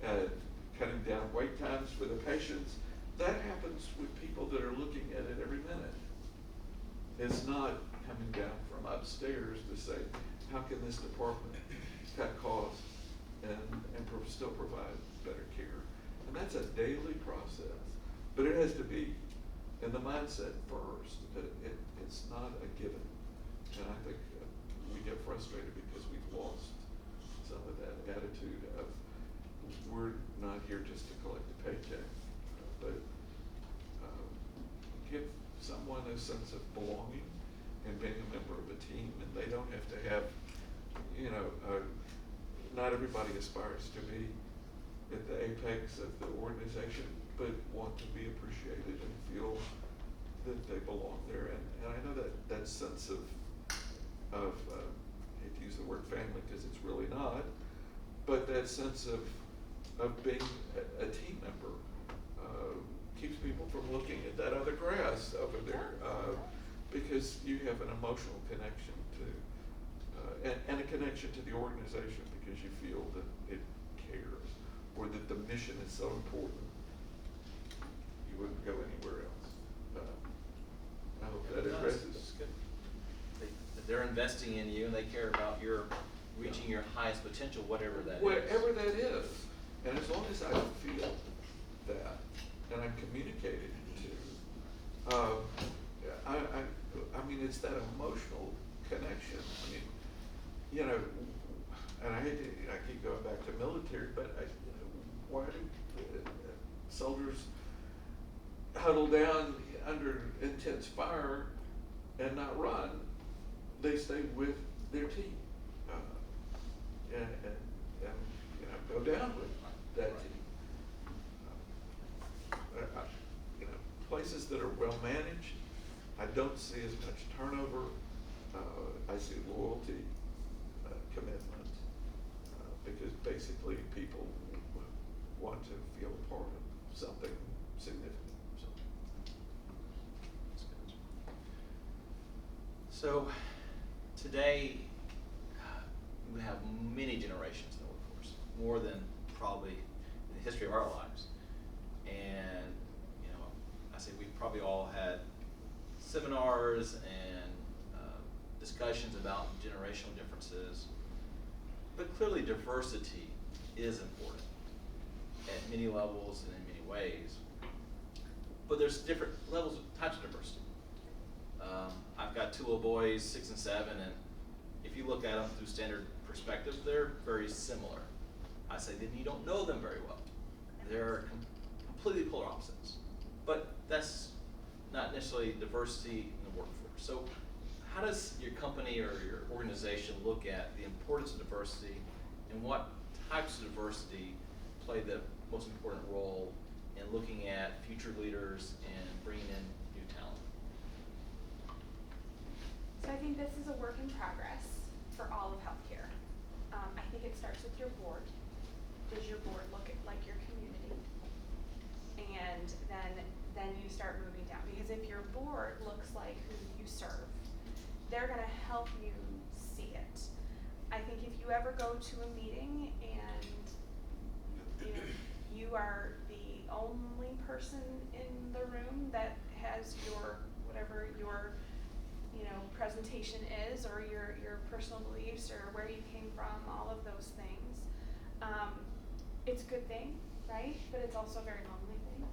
at cutting down wait times for the patients? That happens with people that are looking at it every minute. It's not coming down from upstairs to say, how can this department cut costs and still provide better care? And that's a daily process, but it has to be in the mindset first. It's not a given. And I think we get frustrated because we've lost some of that attitude of, we're not here just to collect a paycheck, but give someone a sense of belonging and being a member of a team, and they don't have to have, you know, not everybody aspires to be at the apex of the organization, but want to be appreciated and feel that they belong there. And I know that sense of I hate to use the word family because it's really not, but that sense of being a team member keeps people from looking at that other grass over there, because you have an emotional connection to, and a connection to the organization because you feel that it cares, or that the mission is so important you wouldn't go anywhere else. I hope that addresses. That's good. They're investing in you, and they care about your reaching your highest potential, whatever that is. Whatever that is. And as long as I feel that, and I'm communicated to, I mean, it's that emotional connection. I mean, you know, and I keep going back to military, but why do soldiers huddle down under intense fire and not run? They stay with their team, and you know, go down with that team. You know, places that are well managed, I don't see as much turnover. I see loyalty, commitment, because basically people want to feel a part of something significant. So today, we have many generations in the workforce, more than probably in the history of our lives. And, you know, I say we probably all had seminars and discussions about generational differences, but clearly diversity is important at many levels and in many ways. But there's different levels of types of diversity. I've got two little boys, 6 and 7, and if you look at them through standard perspective, they're very similar. I say then you don't know them very well. They're completely polar opposites. But that's not necessarily diversity in the workforce. So how does your company or your organization look at the importance of diversity, and what types of diversity play the most important role in looking at future leaders and bringing in new talent? So I think this is a work in progress for all of healthcare. I think it starts with your board. Does your board look like your community? And then you start moving down. Because if your board looks like who you serve, they're going to help you see it. I think if you ever go to a meeting and you are the only person in the room that has your whatever your presentation is, or your personal beliefs, or where you came from, all of those things, it's a good thing, right? But it's also a very lonely thing.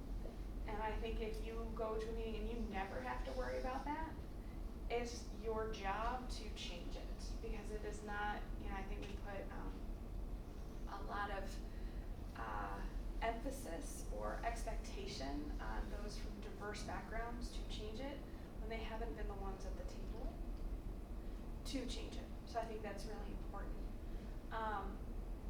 And I think if you go to a meeting and you never have to worry about that, it's your job to change it, because it is not, I think we put a lot of emphasis or expectation on those from diverse backgrounds to change it when they haven't been the ones at the table to change it. So I think that's really important.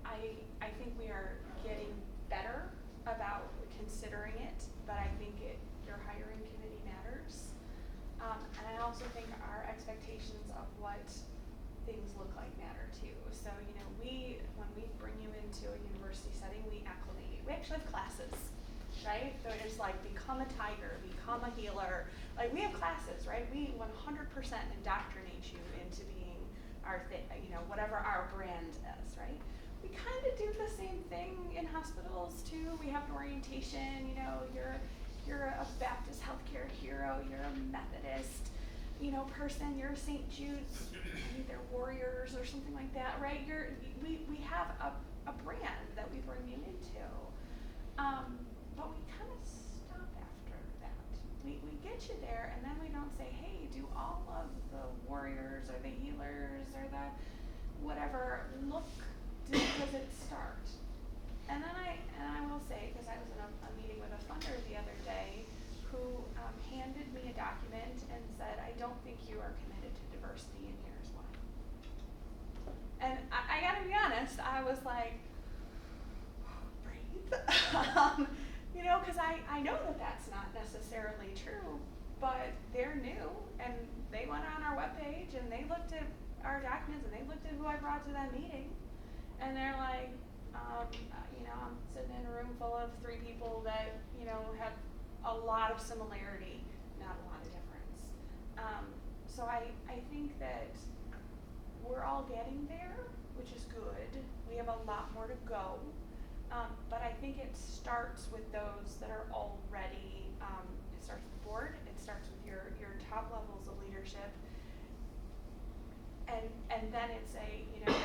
I think we are getting better about considering it, but I think your hiring committee matters. And I also think our expectations of what things look like matter too. So, when we bring you into a university setting, we acclimate you. We actually have classes, right? So it's like become a tiger, become a healer. Like, we have classes, right? We 100% indoctrinate you into being our whatever our brand is, right? We kind of do the same thing in hospitals too. We have an orientation, you're a Baptist healthcare hero, you're a Methodist, person, you're a St. Jude's, they're warriors or something like that, right? We have a brand that we bring you into. But we kind of stop after that. We get you there, and then we don't say, hey, do all of the warriors or the healers or the whatever does it start? And then I will say, because I was in a meeting with a funder the other day who handed me a document and said, I don't think you are committed to diversity, and here's why. And I gotta be honest, I was like, breathe. Because I know that that's not necessarily true, but they're new, and they went on our webpage and they looked at our documents and they looked at who I brought to that meeting, and they're like, I'm sitting in a room full of 3 people that, have a lot of similarity, not a lot of difference. So I think that we're all getting there, which is good. We have a lot more to go. But I think it starts with those that are already, it starts with the board, it starts with your top levels of leadership. And then it's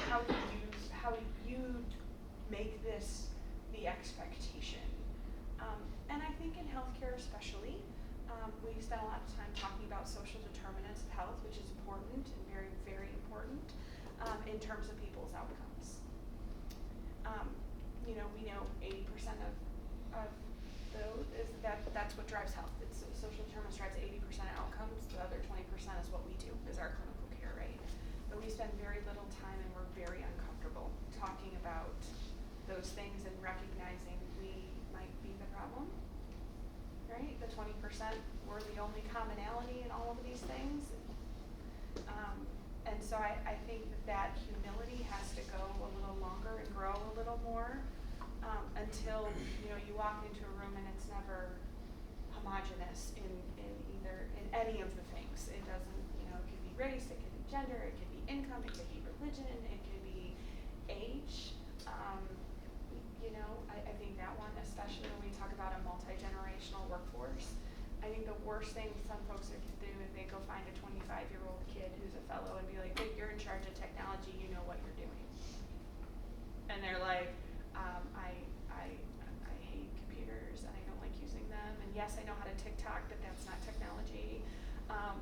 how do you make this the expectation? And I think in healthcare especially, we spend a lot of time talking about social determinants of health, which is important and very, very important in terms of people's outcomes. We know 80% of those that's what drives health. It's social determinants drives 80% of outcomes. The other 20% is what we do, is our clinical care, right? But we spend very little time, and we're very uncomfortable talking about those things and recognizing we might be the problem, right? The 20%, we're the only commonality in all of these things. And so I think that humility has to go a little longer and grow a little more until you walk into a room and it's never homogenous in any of the things. It doesn't, it could be race, it could be gender, it could be income, it could be religion, it could be age. I think that one, especially when we talk about a multi-generational workforce, I think the worst thing some folks could do is they go find a 25-year-old kid who's a fellow and be like, hey, you're in charge of technology, you know what you're doing. And they're like, I hate computers and I don't like using them. And yes, I know how to TikTok, but that's not technology. I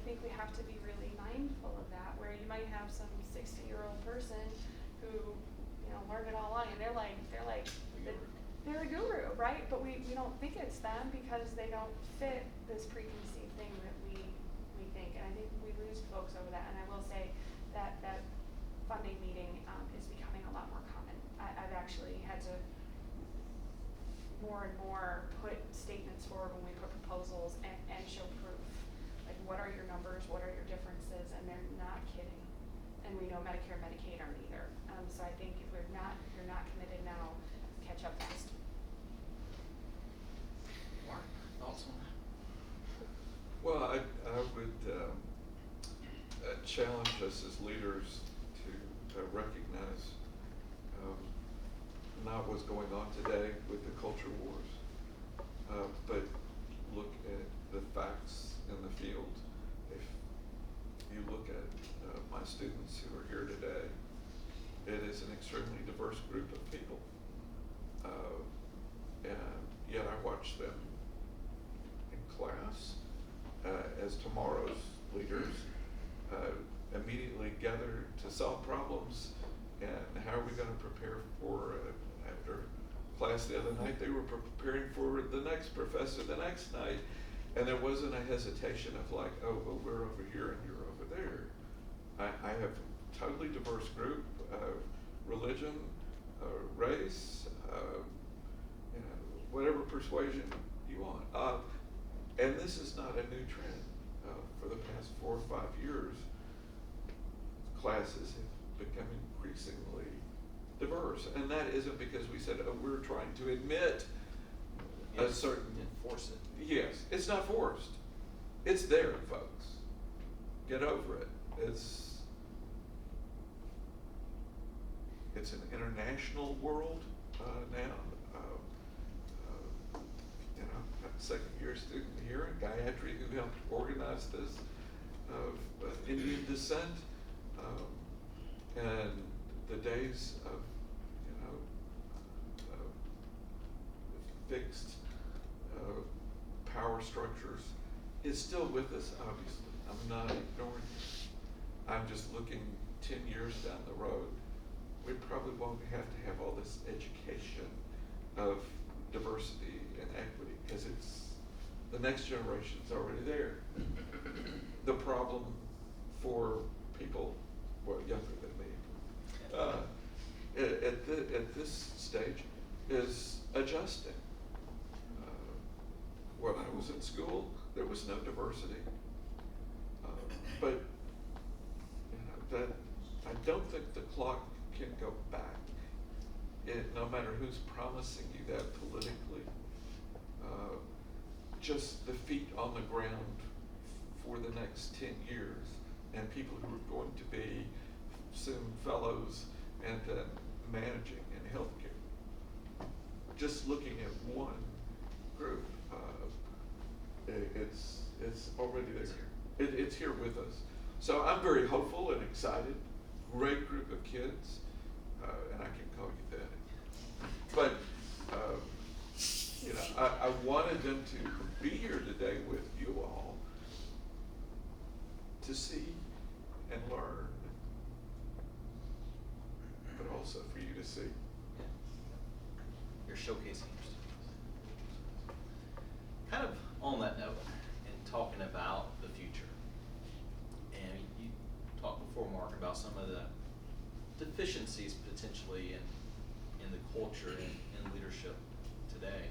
think we have to be really mindful of that, where you might have some 60-year-old person who, learned it all along, and they're a guru, right? But we don't think it's them because they don't fit this preconceived thing that we think. And I think we lose folks over that. And I will say that funding meeting is becoming a lot more common. I've actually had to more and more put statements forward when we put proposals and show proof. Like, what are your numbers? What are your differences? And they're not kidding. And we know Medicare and Medicaid aren't either. So I think if you're not committed now, catch up fast. Mark, thoughts on that? Well, I would challenge us as leaders to recognize not what's going on today with the culture wars, but look at the facts in the field. If you look at my students who are here today, it is an extremely diverse group of people, and yet I watch them in class as tomorrow's leaders immediately gather to solve problems. And how are we going to prepare for after class the other night? They were preparing for the next professor the next night, and there wasn't a hesitation of like, oh, well, we're over here and you're over there. I have a totally diverse group, religion, race, whatever persuasion you want. And this is not a new trend. For the past 4 or 5 years, classes have become increasingly diverse. And that isn't because we said, oh, we're trying to admit a certain... Enforce it. Yes, it's not forced. It's there, folks. Get over it. It's an international world now. I'm a second-year student here in Gayatri, who helped organize this, of Indian descent, and the days of fixed power structures is still with us. Obviously, I'm not ignoring it. I'm just looking 10 years down the road. We probably won't have to have all this education of diversity and equity, because the next generation's already there. The problem for people, younger than me, at this stage is adjusting. When I was in school, there was no diversity, but that I don't think the clock can go back. No matter who's promising you that politically, just the feet on the ground for the next 10 years, and people who are going to be soon fellows and then managing in healthcare. Just looking at one group, it's already there. It's here with us. So I'm very hopeful and excited. Great group of kids, and I can call you Daddy. But I wanted them to be here today with you all to see and learn, but also for you to see. You're showcasing your students. Kind of on that note, and talking about the future, and you talked before, Mark, about some of the deficiencies potentially in the culture and in leadership today.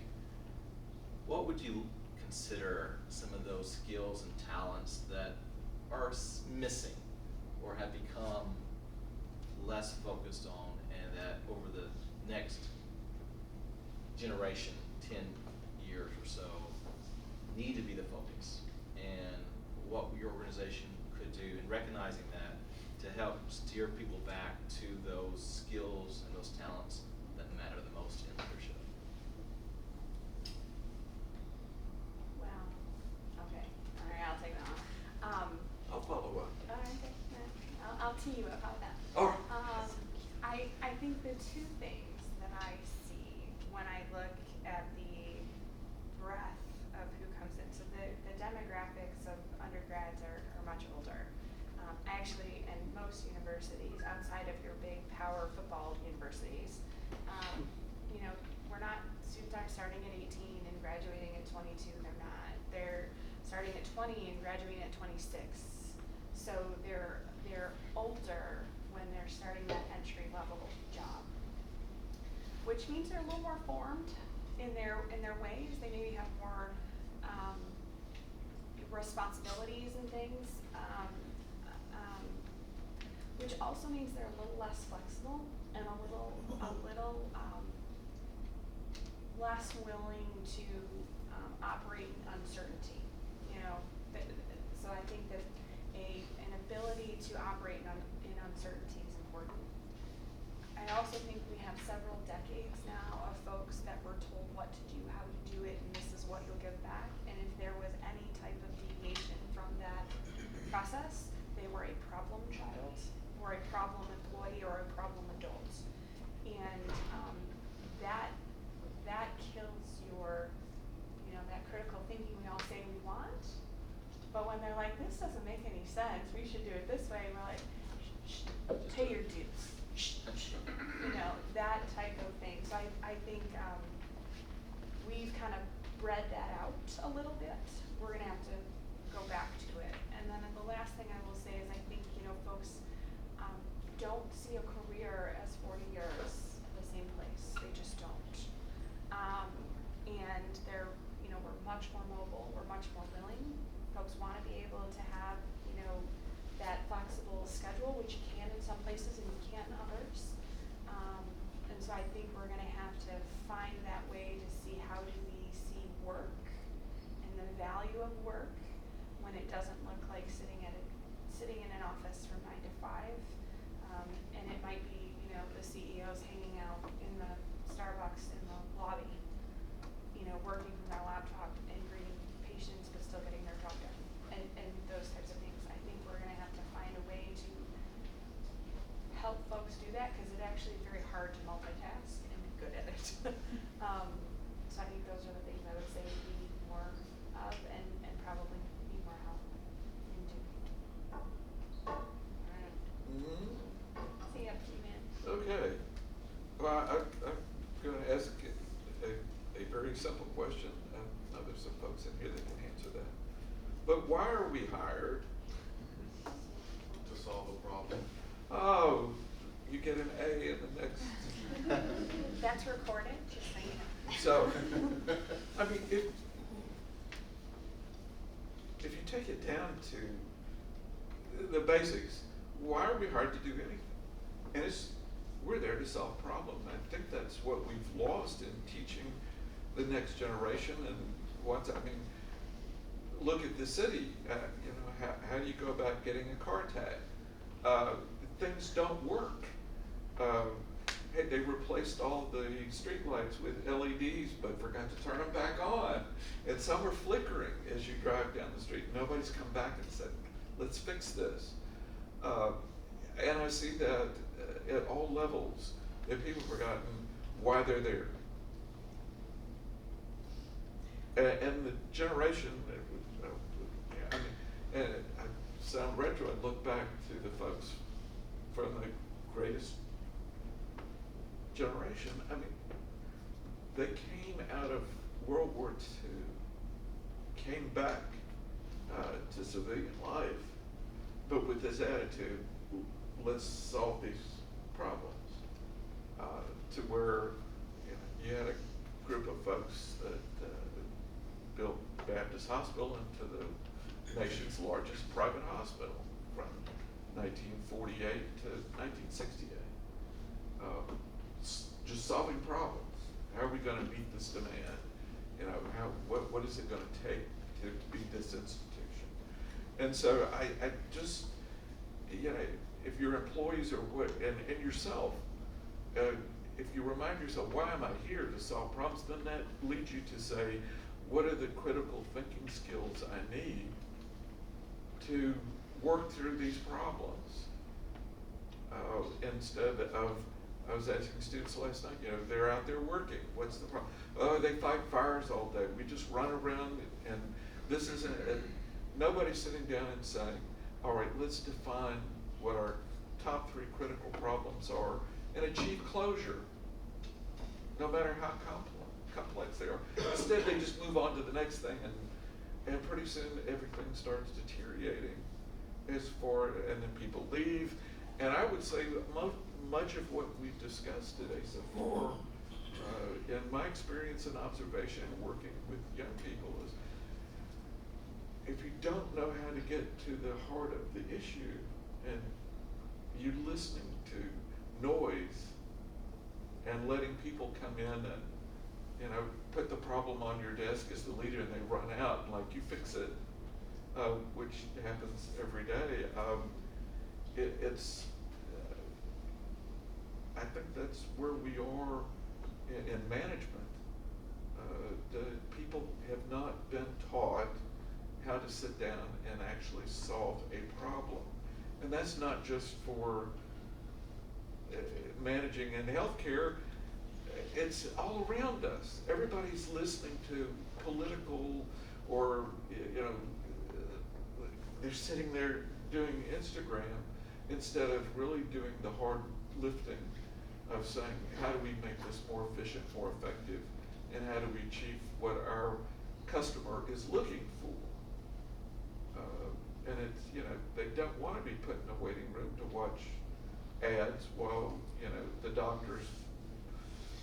What would you consider some of those skills and talents that are missing or have become less focused on, and that over the next generation, 10 years or so, need to be the focus, and what your organization could to do in recognizing that to help steer people back to those skills and those talents that matter the most in leadership. Well, okay, all right, I'll take that one. I'll follow up. All right, okay, I'll tee you up, how about that? All right. I think the two things that I see when I look at the breadth of who comes in, so the demographics of undergrads are much older. Actually, in most universities, outside of your big power football universities, you know, students aren't starting at 18 and graduating at 22, they're not. They're starting at 20 and graduating at 26. So they're older when they're starting that entry level job, which means they're a little more formed in their ways. They maybe have more responsibilities and things, which also means they're a little less flexible and a little less willing to operate in uncertainty. You know, so I think that an ability to operate in uncertainty is important. I also think we have several decades now of folks that were told what to do, how to do it, and this is what you'll give back. And if there was any type of deviation from that process, they were a problem child, or a problem employee, or a problem adult. And that kills your, you know, that critical thinking we all say we want. But when they're like, this doesn't make any sense, we should do it this way, and we're like, shh, pay your dues. You know, that type of thing. So I think we've kind of bred that out a little bit. We're gonna have to go back to it. And then the last thing I will say is I think, you know, folks don't see a career as 40 years at the same place. They just don't. And they're, you know, we're much more mobile, we're much more willing. Folks wanna be able to have, you know, that flexible schedule, which you can in some places and you can't in others. And so I think we're gonna have to find that way to see how do we see work and the value of work when it doesn't look like sitting in an office from 9 to 5. And it might be, you know, the CEOs hanging out in the Starbucks in the lobby, you know, working from their laptop and greeting patients but still getting their job done, and those types of things. I think we're gonna have to find a way to help folks do that, because it actually is very hard to multitask and be good at it. So I think those are the things I would say we need more of, and probably need more help into. Alright. See you up to you, man. Okay. Well, I'm going to ask a very simple question. I know there's some folks in here that can answer that. But why are we hired? To solve a problem. Oh, you get an A in the next. That's recorded, just so you know. So, I mean, if you take it down to the basics, why are we hired to do anything? And we're there to solve problems. I think that's what we've lost in teaching the next generation. And look at the city. You know, how do you go about getting a car tag? Things don't work. Hey, they replaced all the streetlights with LEDs, but forgot to turn them back on. And some are flickering as you drive down the street. Nobody's come back and said, let's fix this. And I see that at all levels, that people have forgotten why they're there. And the generation, I mean, and I sound retro and look back to the folks from the greatest generation. I mean, they came out of World War II, came back to civilian life, but with this attitude, let's solve these problems. To where you had a group of folks that built Baptist Hospital into the nation's largest private hospital from 1948 to 1968. Just solving problems. How are we going to meet this demand? You know, what is it going to take to be this institution? And so I just, you know, if your employees are what, and yourself, if you remind yourself, why am I here to solve problems, then that leads you to say, what are the critical thinking skills I need to work through these problems? Instead of, I was asking students last night, you know, they're out there working, what's the problem? Oh, they fight fires all day, we just run around, and this isn't, nobody's sitting down and saying, all right, let's define what our top 3 critical problems are and achieve closure, no matter how complex they are. Instead, they just move on to the next thing, and pretty soon everything starts deteriorating and then people leave. And I would say that much of what we've discussed today so far, in my experience and observation working with young people, is if you don't know how to get to the heart of the issue and you're listening to noise and letting people come in and, you know, put the problem on your desk as the leader and they run out and like, you fix it, which happens every day. I think that's where we are in management. The people have not been taught how to sit down and actually solve a problem. And that's not just for managing in healthcare, it's all around us. Everybody's listening to political, or, you know, they're sitting there doing Instagram instead of really doing the hard lifting of saying, how do we make this more efficient, more effective, and how do we achieve what our customer is looking for? And it's, you know, they don't want to be put in a waiting room to watch ads while, you know, the doctor's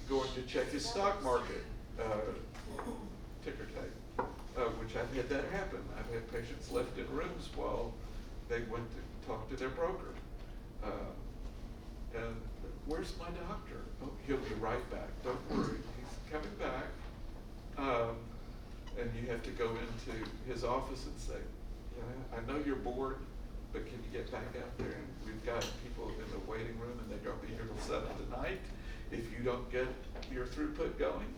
going to check his stock market ticker tape, which I've had that happen. I've had patients left in rooms while they went to talk to their broker. And where's my doctor? Oh, he'll be right back. Don't worry, he's coming back. And you have to go into his office and say, yeah, I know you're bored, but can you get back out there? And we've got people in the waiting room and they're gonna be here till 7 tonight. If you don't get your throughput going,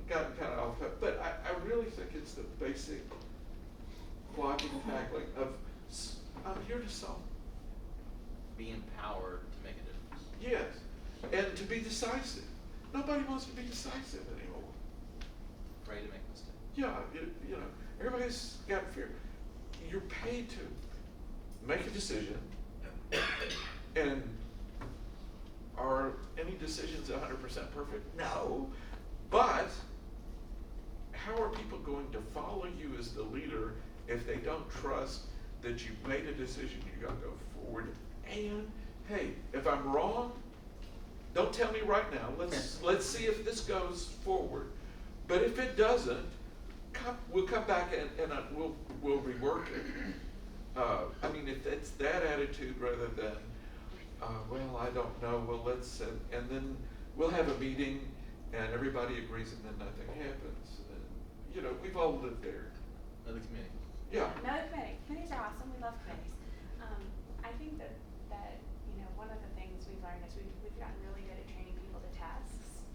gotten kind of off, but I really think it's the basic blocking and tackling of, I'm here to solve. Be empowered to make a difference. Yes, and to be decisive. Nobody wants to be decisive anymore. Afraid to make mistakes. Yeah, you know, everybody's got fear. You're paid to make a decision, and are any decisions 100% perfect? No, but how are people going to follow you as the leader if they don't trust that you've made a decision, you gotta go forward? And hey, if I'm wrong, don't tell me right now. Let's see if this goes forward. But if it doesn't, we'll come back and we'll rework it. I mean, if it's that attitude rather than, well, I don't know. Well, let's and then we'll have a meeting and everybody agrees and then nothing happens. And, you know, we've all lived there. Another committee. Yeah. Another committee. Committees are awesome. We love committees. I think that you know, one of the things we've learned is we've gotten really good at training people to tasks.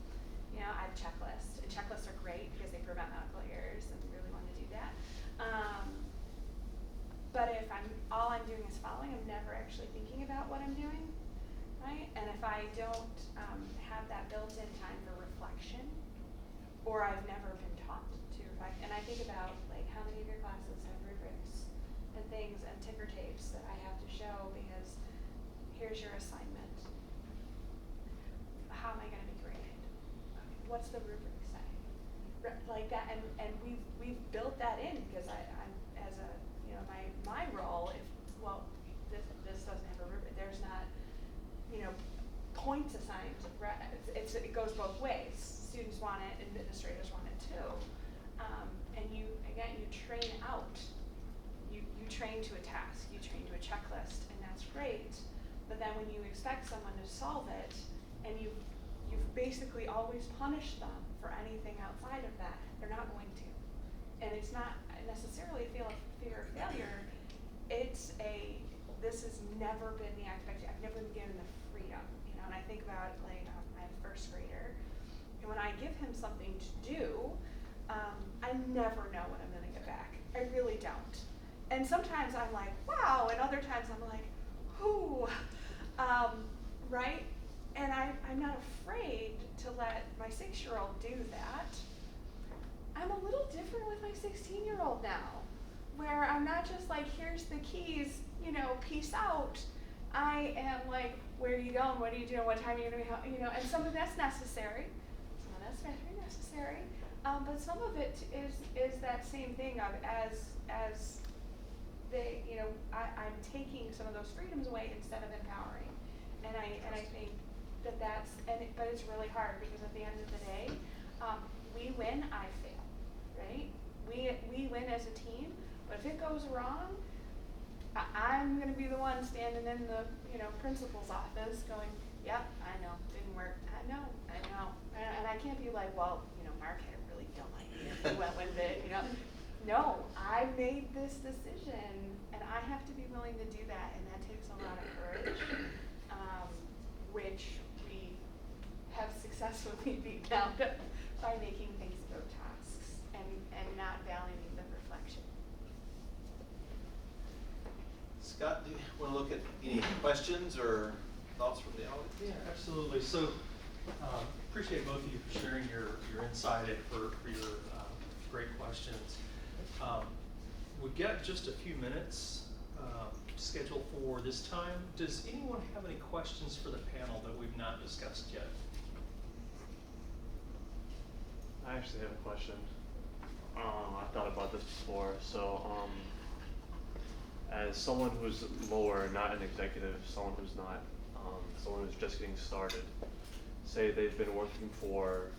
You know, I have checklists. And checklists are great because they prevent medical errors, and we really want to do that. But if all I'm doing is following, I'm never actually thinking about what I'm doing, right? And if I don't have that built-in time for reflection, or I've never been taught to reflect, and I think about like how many of your classes have rubrics and things and ticker tapes that I have to show because here's your assignment. How am I going to be graded? Okay, what's the rubric say? Like that, and we've built that in because I'm as a, you know, my role, if, well, this doesn't have a rubric, there's not, you know, points assigned. It goes both ways. Students want it, administrators want it too. And you train out. You train to a task, you train to a checklist, and that's great. But then when you expect someone to solve it, and you've basically always punished them for anything outside of that, they're not going to. And not necessarily fear of failure. It's this has never been the expectation. I've never been given the freedom, you know. And I think about like my first grader, and when I give him something to do, I never know what I'm going to get back. I really don't. And sometimes I'm like, wow, and other times I'm like, ooh, right? And I'm not afraid to let my 6-year-old do that. I'm a little different with my 16-year-old now, where I'm not just like, here's the keys, you know, peace out. I am like, where are you going? What are you doing? What time are you going to be home? You know, and some of that's necessary. Some of that's very necessary. But some of it is that same thing of as they, you know, I'm taking some of those freedoms away instead of empowering. And I think but it's really hard because at the end of the day, we win, I fail, right? We win as a team, but if it goes wrong, I'm going to be the one standing in the, you know, principal's office going, yep, I know, didn't work. I know. And I can't be like, well, you know, Mark had a really dumb idea. He went with it, you know. No, I made this decision, and I have to be willing to do that, and that takes a lot of courage, which we have successfully beat down by making things about tasks and not valuing the reflection. Scott, do you want to look at any questions or thoughts from the audience? Yeah, absolutely. So appreciate both of you for sharing your insight and for your great questions. We've got just a few minutes scheduled for this time. Does anyone have any questions for the panel that we've not discussed yet? I actually have a question. I thought about this before. So, as someone who's lower, not an executive, someone who's not, someone who's just getting started, say they've been working for,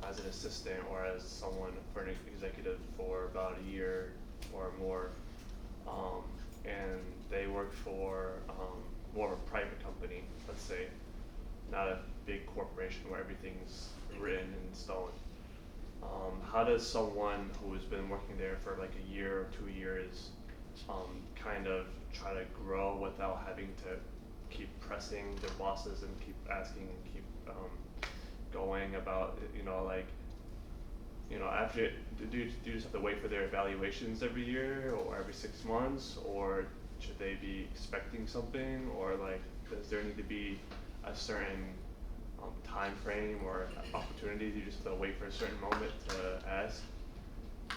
as an assistant or as someone for an executive for about a year or more, and they work for more of a private company, let's say, not a big corporation where everything's written in stone. How does someone who has been working there for like a year or 2 years kind of try to grow without having to keep pressing their bosses and keep asking and keep going about, you know, like, you know, after, do you just have to wait for their evaluations every year or every 6 months, or should they be expecting something, or like, does there need to be a certain time frame or opportunities? You just have to wait for a certain moment to ask?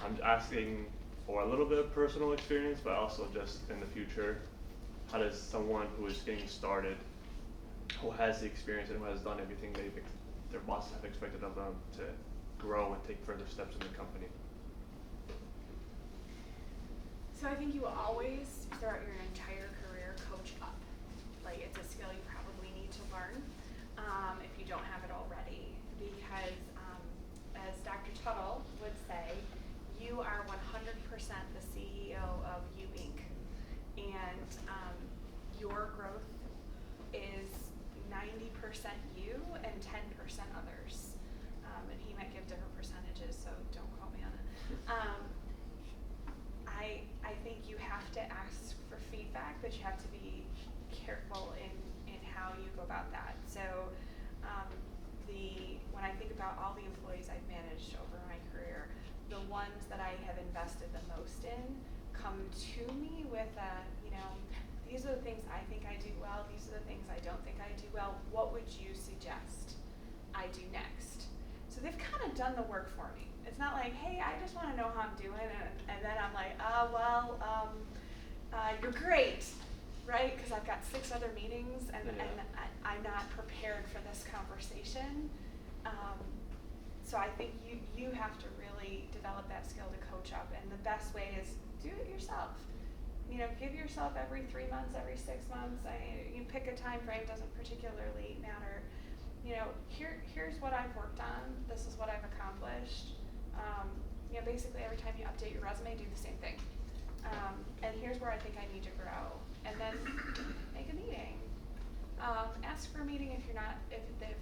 I'm asking for a little bit of personal experience, but also just in the future, how does someone who is getting started, who has the experience and who has done everything their bosses have expected of them, to grow and take further steps in the company? So I think you will always, throughout your entire career, coach up. Like, it's a skill you probably need to learn if you don't have it already, because as Dr. Tuttle would say, you are 100% the CEO of you Inc. And your growth is 90% you and 10% others. And he might give different percentages, so don't quote me on it. I think you have to ask for feedback, but you have to be careful in how you go about that. So when I think about all the employees I've managed over my career, the ones that I have invested the most in come to me with you know, these are the things I think I do well, these are the things I don't think I do well, what would you suggest I do next? So they've kind of done the work for me. It's not like, hey, I just want to know how I'm doing, and then I'm like, you're great, right? Because I've got 6 other meetings, and I'm not prepared for this conversation. So I think you have to really develop that skill to coach up, and the best way is do it yourself. You know, give yourself every 3 months, every 6 months. You pick a time frame, doesn't particularly matter. You know, here's what I've worked on. This is what I've accomplished. You know, basically every time you update your resume, do the same thing. And here's where I think I need to grow. And then make a meeting. Ask for a meeting if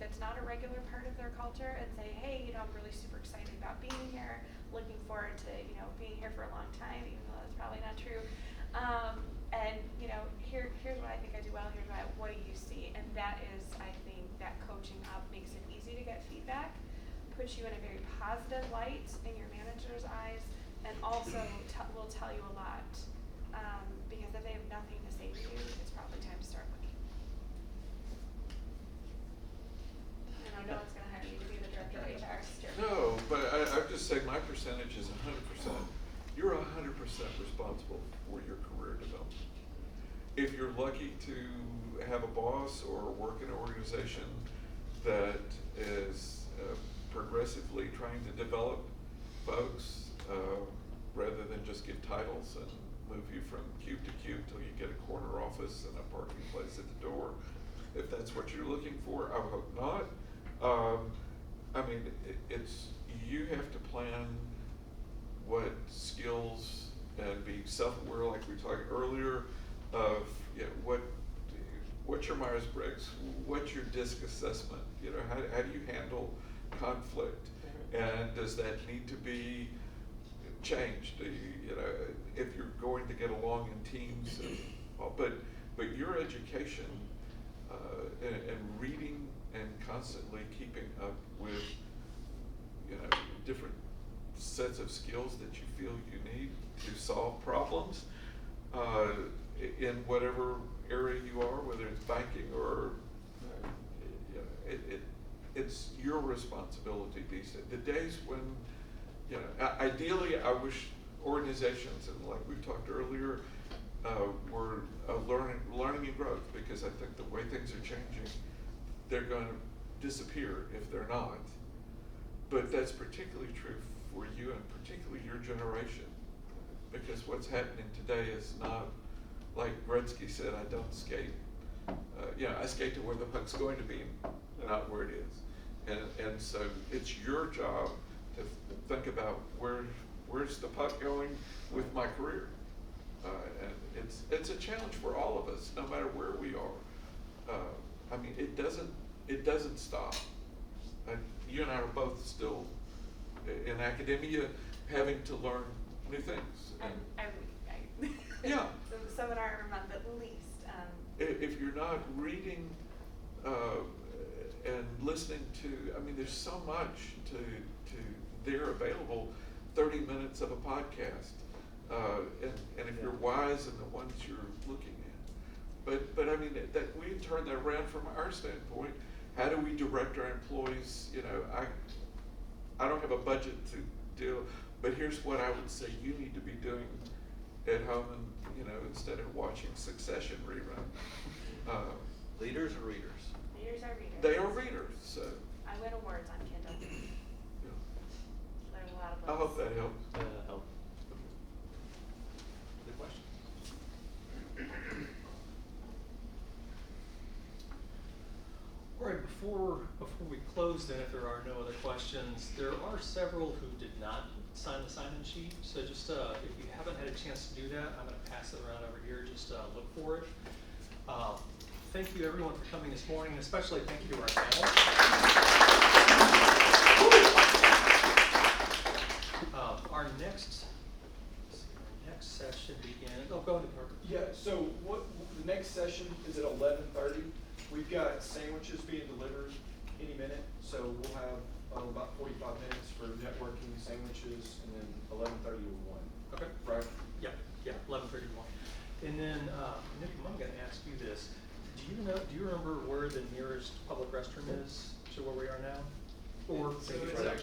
it's not a regular part of their culture, and say, hey, you know, I'm really super excited about being here. Looking forward to, you know, being here for a long time, even though that's probably not true. And you know, here's what I think I do well, here's what do you see? And that is, I think, that coaching up makes it easy to get feedback, puts you in a very positive light in your manager's eyes, and also will tell you a lot. Because if they have nothing to say to you, it's probably time to start looking. I know no one's gonna hire you to be the director of HR. No, but I just say my percentage is 100%. You're 100% responsible for your career development. If you're lucky to have a boss or work in an organization that is progressively trying to develop folks rather than just give titles and move you from cube to cube till you get a corner office and a parking place at the door, if that's what you're looking for, I hope not. I mean, it's, you have to plan what skills and be self-aware, like we talked earlier, of, you know, what's your Myers-Briggs, what's your DISC assessment, you know, how do you handle conflict, and does that need to be changed? Do you know, if you're going to get along in teams, and, well, but your education and reading and constantly keeping up with, you know, different sets of skills that you feel you need to solve problems in whatever area you are, whether it's banking or you know, it's your responsibility these days. The days when, you know, ideally I wish organizations, and like we talked earlier, were learning and growth, because I think the way things are changing, they're going to disappear if they're not. But that's particularly true for you, and particularly your generation, because what's happening today is not, like Gretzky said, I don't skate. You know, I skate to where the puck's going to be, not where it is. And so it's your job to think about where's the puck going with my career. And it's a challenge for all of us, no matter where we are. I mean, it doesn't stop. You and I are both still in academia, having to learn new things. I Yeah. the seminar a month at least. If you're not reading and listening to, I mean, there's so much to there available. 30 minutes of a podcast, and if you're wise in the ones you're looking at, but I mean that we turn that around from our standpoint. How do we direct our employees? You know, I don't have a budget to do, but here's what I would say you need to be doing at home, and you know, instead of watching Succession rerun. Leaders or readers? Readers are readers. They are readers, so. I win awards on Kindle. Yeah. Learn a lot of books. I hope that helps. Help. Good question. All right, before we close then, if there are no other questions, there are several who did not sign the sign-in sheet. So just if you haven't had a chance to do that, I'm going to pass it around over here. Just look for it. Thank you everyone for coming this morning, and especially thank you to our panel. Our next session begins. Oh, go ahead, Parker. Yeah, so the next session is at 11:30. We've got sandwiches being delivered any minute, so we'll have about 45 minutes for networking, sandwiches, and then 11:30 to 1. Okay. Right? Yeah, 11:31. And then, Nick, I'm going to ask you this. Do you remember where the nearest public restroom is to where we are now? Or So maybe it's right